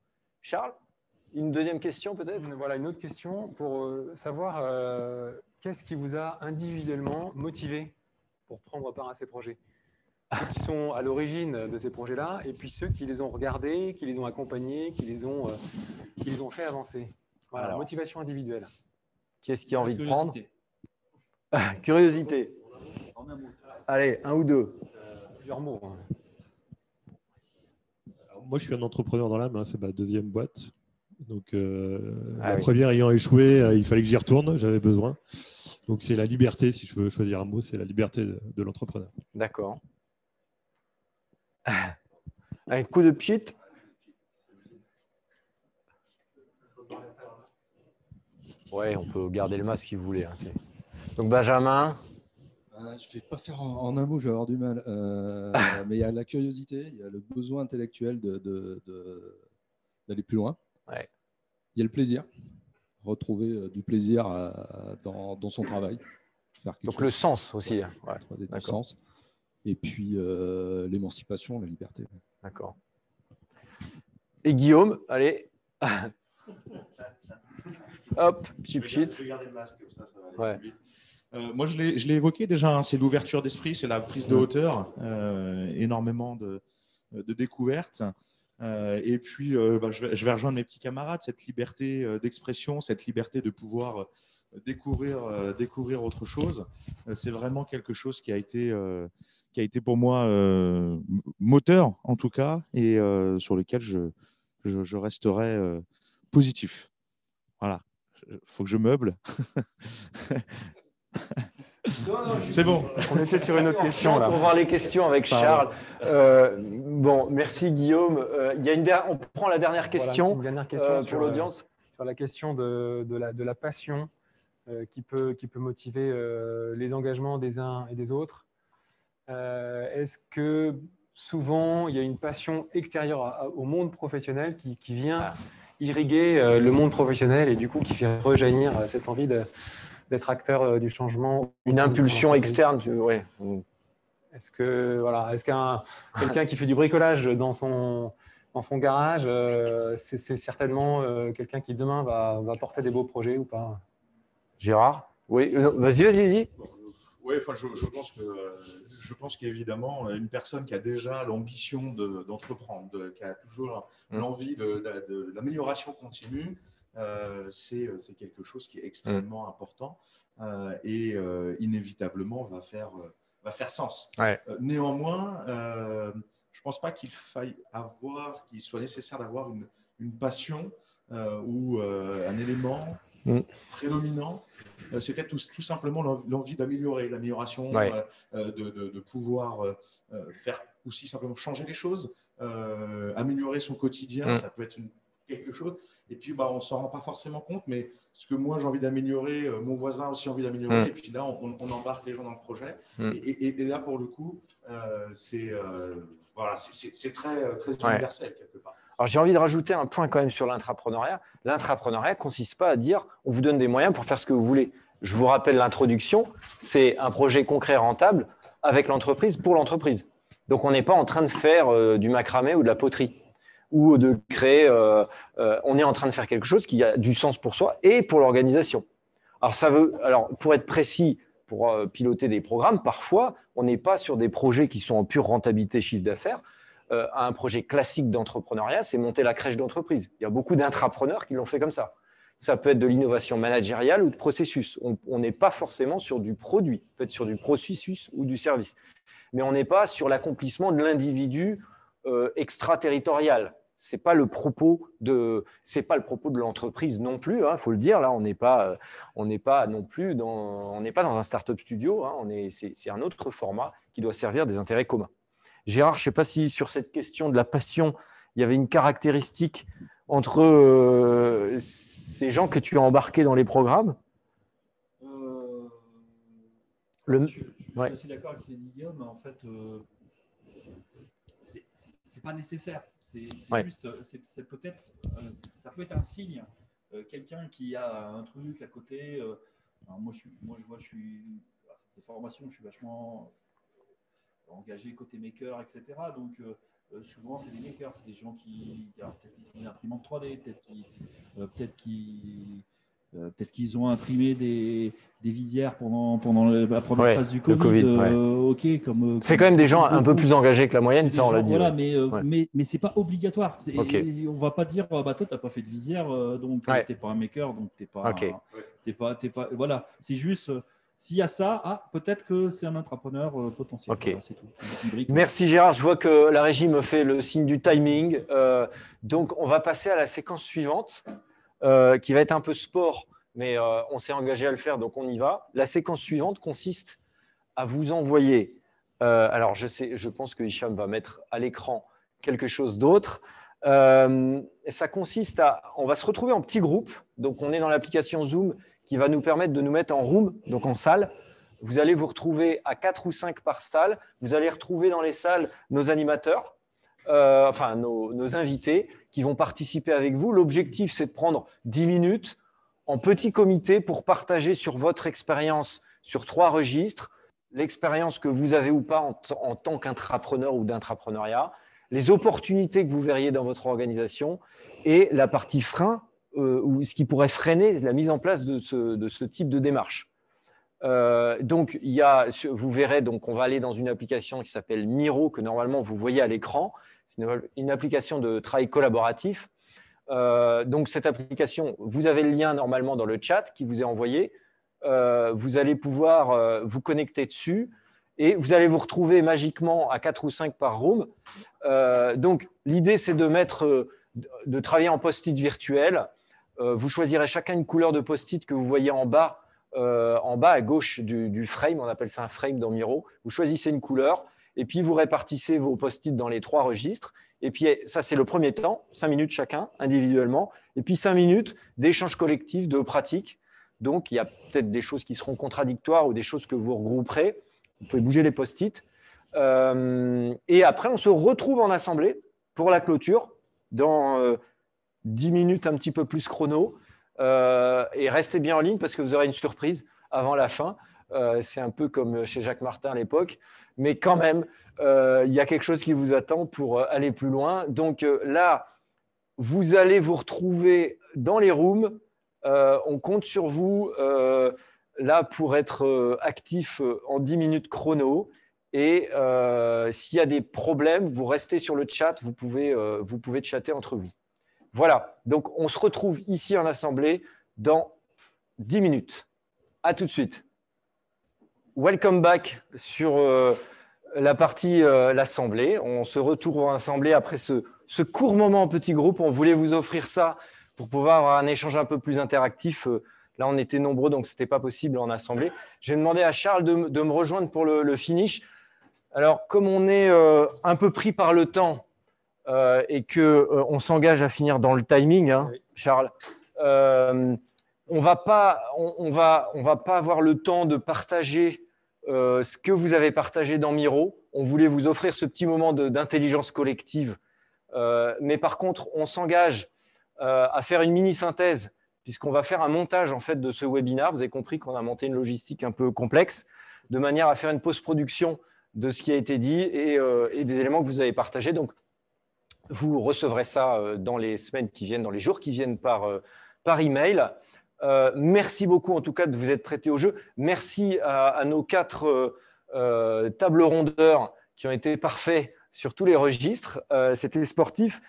Charles, une deuxième question peut-être? Voilà, une autre question pour savoir qu'est-ce qui vous a individuellement motivé pour prendre part à ces projets, qui sont à l'origine de ces projets-là, et puis ceux qui les ont regardés, qui les ont accompagnés, qui les ont fait avancer. Voilà, la motivation individuelle. Qui est-ce qui a envie de prendre? Curiosité. Allez, un ou deux. Plusieurs mots. Alors, moi, je suis un entrepreneur dans l'âme, c'est ma deuxième boîte. Donc, la première ayant échoué, il fallait que j'y retourne, j'avais besoin. Donc, c'est la liberté, si je veux choisir un mot, c'est la liberté de l'entrepreneur. D'accord. Un coup de pchit. Ouais, on peut garder le masque si vous voulez. Donc, Benjamin. Je ne vais pas faire en un mot, je vais avoir du mal. Mais il y a la curiosité, il y a le besoin intellectuel d'aller plus loin. Ouais. Il y a le plaisir, retrouver du plaisir dans son travail. Donc le sens aussi. Ouais. Du sens. Et puis l'émancipation, la liberté. D'accord. Et Guillaume, allez. Hop, chip sheet. Je vais garder le masque, comme ça va aller plus vite. Moi, je l'ai évoqué déjà, hein, c'est l'ouverture d'esprit, c'est la prise de hauteur, énormément de découvertes. Et puis, je vais rejoindre mes petits camarades, cette liberté d'expression, cette liberté de pouvoir découvrir autre chose. C'est vraiment quelque chose qui a été pour moi moteur, en tout cas, et sur lequel je resterai positif. Voilà, il faut que je meuble. C'est bon. On était sur une autre question là. Pour voir les questions avec Charles. Bon, merci Guillaume. On prend la dernière question, voilà, une dernière question pour l'audience. Sur la question de la passion qui peut motiver les engagements des uns et des autres. Est-ce que souvent il y a une passion extérieure au monde professionnel qui vient irriguer le monde professionnel et du coup qui fait rejaillir cette envie d'être acteur du changement. Une impulsion externe, ouais. Est-ce qu'un quelqu'un qui fait du bricolage dans son garage, c'est certainement quelqu'un qui demain va porter des beaux projets ou pas? Gérard? Oui, vas-y. Oui, enfin, je pense qu'évidemment, une personne qui a déjà l'ambition d'entreprendre, qui a toujours l'envie de l'amélioration continue, c'est quelque chose qui est extrêmement important et inévitablement va faire sens. Ouais. Néanmoins, je ne pense pas qu'il soit nécessaire d'avoir une passion ou un élément prédominant. C'est peut-être tout simplement l'envie l'amélioration, de pouvoir faire aussi simplement changer les choses, améliorer son quotidien, ça peut être quelque chose. Et puis, on ne s'en rend pas forcément compte, mais ce que moi j'ai envie d'améliorer, mon voisin a aussi envie d'améliorer, et puis là, on embarque les gens dans le projet. Et là, pour le coup, c'est très, très universel quelque part. Alors, j'ai envie de rajouter un point quand même sur l'intrapreneuriat. L'intrapreneuriat ne consiste pas à dire on vous donne des moyens pour faire ce que vous voulez. Je vous rappelle l'introduction, c'est un projet concret rentable avec l'entreprise pour l'entreprise. Donc, on n'est pas en train de faire du macramé ou de la poterie ou de créer… on est en train de faire quelque chose qui a du sens pour soi et pour l'organisation. Alors, pour être précis, pour piloter des programmes, parfois, on n'est pas sur des projets qui sont en pure rentabilité chiffre d'affaires. Un projet classique d'entrepreneuriat, c'est monter la crèche d'entreprise. Il y a beaucoup d'intrapreneurs qui l'ont fait comme ça. Ça peut être de l'innovation managériale ou de processus. On n'est pas forcément sur du produit, peut être sur du processus ou du service. Mais on n'est pas sur l'accomplissement de l'individu extraterritorial. C'est pas le propos de l'entreprise non plus. Faut le dire. Là, on n'est pas non plus dans un startup studio. C'est un autre format qui doit servir des intérêts communs. Gérard, je ne sais pas si sur cette question de la passion, il y avait une caractéristique entre ces gens que tu as embarqués dans les programmes. Je suis assez d'accord avec ce que dit Guillaume. En fait, c'est pas nécessaire. C'est juste, ça peut être un signe. Quelqu'un qui a un truc à côté. Moi, je suis à cette formation, je suis vachement engagé côté maker, etc. Donc, souvent, c'est des makers, c'est des gens qui peut-être ils ont une imprimante 3D, peut-être qu'ils ont imprimé des visières pendant la première phase du Covid. C'est quand même des gens un peu plus engagés que la moyenne, ça on l'a dit. Voilà, mais c'est pas obligatoire. On va pas dire, toi, t'as pas fait de visière, donc t'es pas un maker, donc t'es pas. Voilà, c'est juste. S'il y a ça, peut-être que c'est un entrepreneur potentiel. Okay. Voilà, c'est tout. Merci Gérard. Je vois que la régie me fait le signe du timing. Donc, on va passer à la séquence suivante qui va être un peu sport, mais on s'est engagé à le faire, donc on y va. La séquence suivante consiste à vous envoyer… alors, je pense que Hicham va mettre à l'écran quelque chose d'autre. Ça consiste on va se retrouver en petits groupes. Donc, on est dans l'application Zoom qui va nous permettre de nous mettre en room, donc en salle, vous allez vous retrouver à 4 ou 5 par salle. Vous allez retrouver dans les salles nos animateurs, enfin nos invités qui vont participer avec vous. L'objectif, c'est de prendre 10 minutes en petit comité pour partager sur votre expérience sur 3 registres, l'expérience que vous avez ou pas en tant qu'intrapreneur ou d'intrapreneuriat, les opportunités que vous verriez dans votre organisation et la partie frein, ou ce qui pourrait freiner la mise en place de ce type de démarche. Donc, vous verrez, donc, on va aller dans une application qui s'appelle Miro, que normalement vous voyez à l'écran. C'est une application de travail collaboratif. Donc, cette application, vous avez le lien normalement dans le chat qui vous est envoyé. Vous allez pouvoir vous connecter dessus et vous allez vous retrouver magiquement à 4 ou 5 par room. Donc, l'idée, c'est de travailler en post-it virtuel. Vous choisirez chacun une couleur de post-it que vous voyez en bas à gauche du frame. On appelle ça un frame dans Miro. Vous choisissez une couleur et puis vous répartissez vos post-it dans les 3 registres. Et puis, ça, c'est le premier temps, 5 minutes chacun, individuellement. Et puis, 5 minutes d'échange collectif, de pratique. Donc, il y a peut-être des choses qui seront contradictoires ou des choses que vous regrouperez. Vous pouvez bouger les post-it. Et après, on se retrouve en assemblée pour la clôture dans 10 minutes un petit peu plus chrono. Et restez bien en ligne parce que vous aurez une surprise avant la fin. C'est un peu comme chez Jacques Martin à l'époque. Mais quand même, il y a quelque chose qui vous attend pour aller plus loin. Donc là, vous allez vous retrouver dans les rooms. On compte sur vous là pour être actif en 10 minutes chrono. Et s'il y a des problèmes, vous restez sur le chat. Vous pouvez chatter entre vous. Voilà. Donc, on se retrouve ici en assemblée dans 10 minutes. À tout de suite. Welcome back sur la partie l'assemblée. On se retrouve en assemblée après ce court moment en petit groupe. On voulait vous offrir ça pour pouvoir avoir un échange un peu plus interactif. Là, on était nombreux, donc ce n'était pas possible en assemblée. J'ai demandé à Charles de me rejoindre pour le finish. Alors, comme on est un peu pris par le temps et qu'on s'engage à finir dans le timing, hein, oui. Charles, on va pas avoir le temps de partager ce que vous avez partagé dans Miro. On voulait vous offrir ce petit moment d'intelligence collective. Mais par contre, on s'engage à faire une mini-synthèse puisqu'on va faire un montage en fait, de ce webinaire. Vous avez compris qu'on a monté une logistique un peu complexe de manière à faire une post-production de ce qui a été dit et des éléments que vous avez partagés. Donc, vous recevrez ça dans les semaines qui viennent, dans les jours qui viennent par email. Merci beaucoup en tout cas de vous être prêtés au jeu. Merci à nos 4 tables rondeurs qui ont été parfaits sur tous les registres. C'était sportif.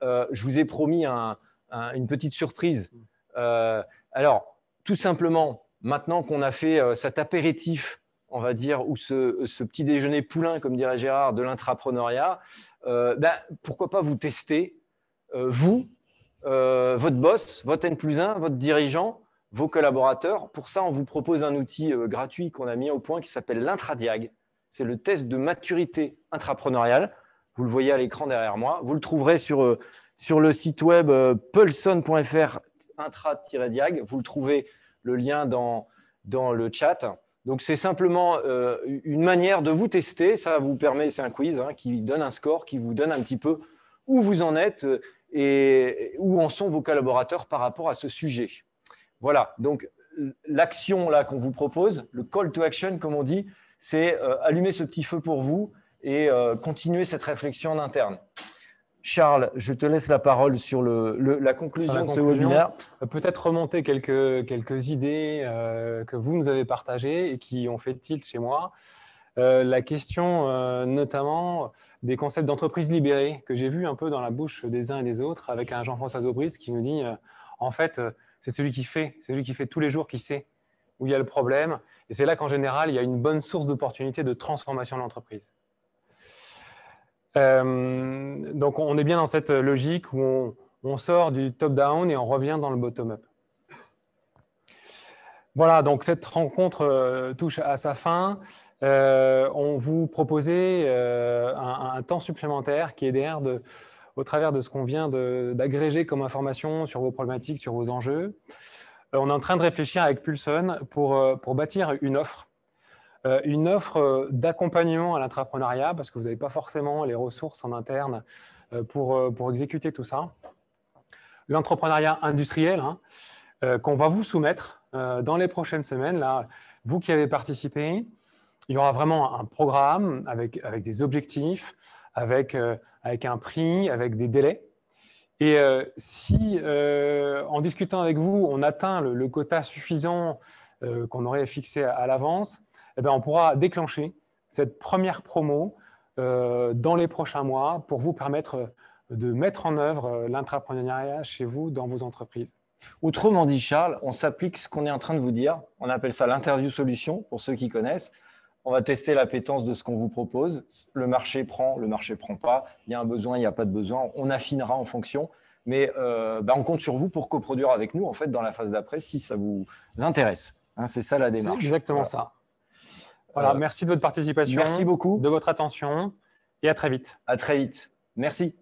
Je vous ai promis une petite surprise. Alors, tout simplement, maintenant qu'on a fait cet apéritif, on va dire, ou ce petit déjeuner poulain, comme dirait Gérard, de l'intrapreneuriat, pourquoi pas vous tester, vous, votre boss, votre N+1, votre dirigeant, vos collaborateurs. Pour ça, on vous propose un outil gratuit qu'on a mis au point qui s'appelle l'Intradiag. C'est le test de maturité intrapreneuriale. Vous le voyez à l'écran derrière moi. Vous le trouverez sur le site web pulson.fr intra-diag. Vous le trouvez le lien dans le chat. Donc, c'est simplement une manière de vous tester. Ça vous permet, c'est un quiz qui donne un score, qui vous donne un petit peu où vous en êtes et où en sont vos collaborateurs par rapport à ce sujet. Voilà, donc l'action là qu'on vous propose, le call to action, comme on dit, c'est allumer ce petit feu pour vous et continuer cette réflexion en interne. Charles, je te laisse la parole sur la conclusion de ce webinaire. Peut-être remonter quelques idées que vous nous avez partagées et qui ont fait tilt chez moi. La question notamment des concepts d'entreprise libérée que j'ai vu un peu dans la bouche des uns et des autres avec un Jean-François Zobris qui nous dit en fait, c'est celui qui fait tous les jours qui sait où il y a le problème. Et c'est là qu'en général, il y a une bonne source d'opportunité de transformation de l'entreprise. Donc, on est bien dans cette logique où on sort du top-down et on revient dans le bottom-up. Voilà, donc cette rencontre touche à sa fin. On vous proposait un temps supplémentaire qui est derrière au travers de ce qu'on vient d'agréger comme information sur vos problématiques, sur vos enjeux. On est en train de réfléchir avec Pulson pour bâtir une offre une offre d'accompagnement à l'entrepreneuriat parce que vous n'avez pas forcément les ressources en interne pour exécuter tout ça. L'entrepreneuriat industriel qu'on va vous soumettre dans les prochaines semaines. Là, vous qui avez participé, il y aura vraiment un programme avec des objectifs, avec un prix, avec des délais. Et si, en discutant avec vous, on atteint le quota suffisant qu'on aurait fixé à l'avance, eh bien, on pourra déclencher cette première promo dans les prochains mois pour vous permettre de mettre en œuvre l'intrapreneuriat chez vous, dans vos entreprises. Autrement dit, Charles, on s'applique ce qu'on est en train de vous dire. On appelle ça l'interview solution, pour ceux qui connaissent. On va tester l'appétence de ce qu'on vous propose. Le marché prend pas. Il y a un besoin, il n'y a pas de besoin. On affinera en fonction. Mais on compte sur vous pour coproduire avec nous, en fait, dans la phase d'après, si ça vous intéresse. C'est ça la démarche. C'est exactement ça. Voilà, merci de votre participation. Merci beaucoup. De votre attention et à très vite. À très vite. Merci.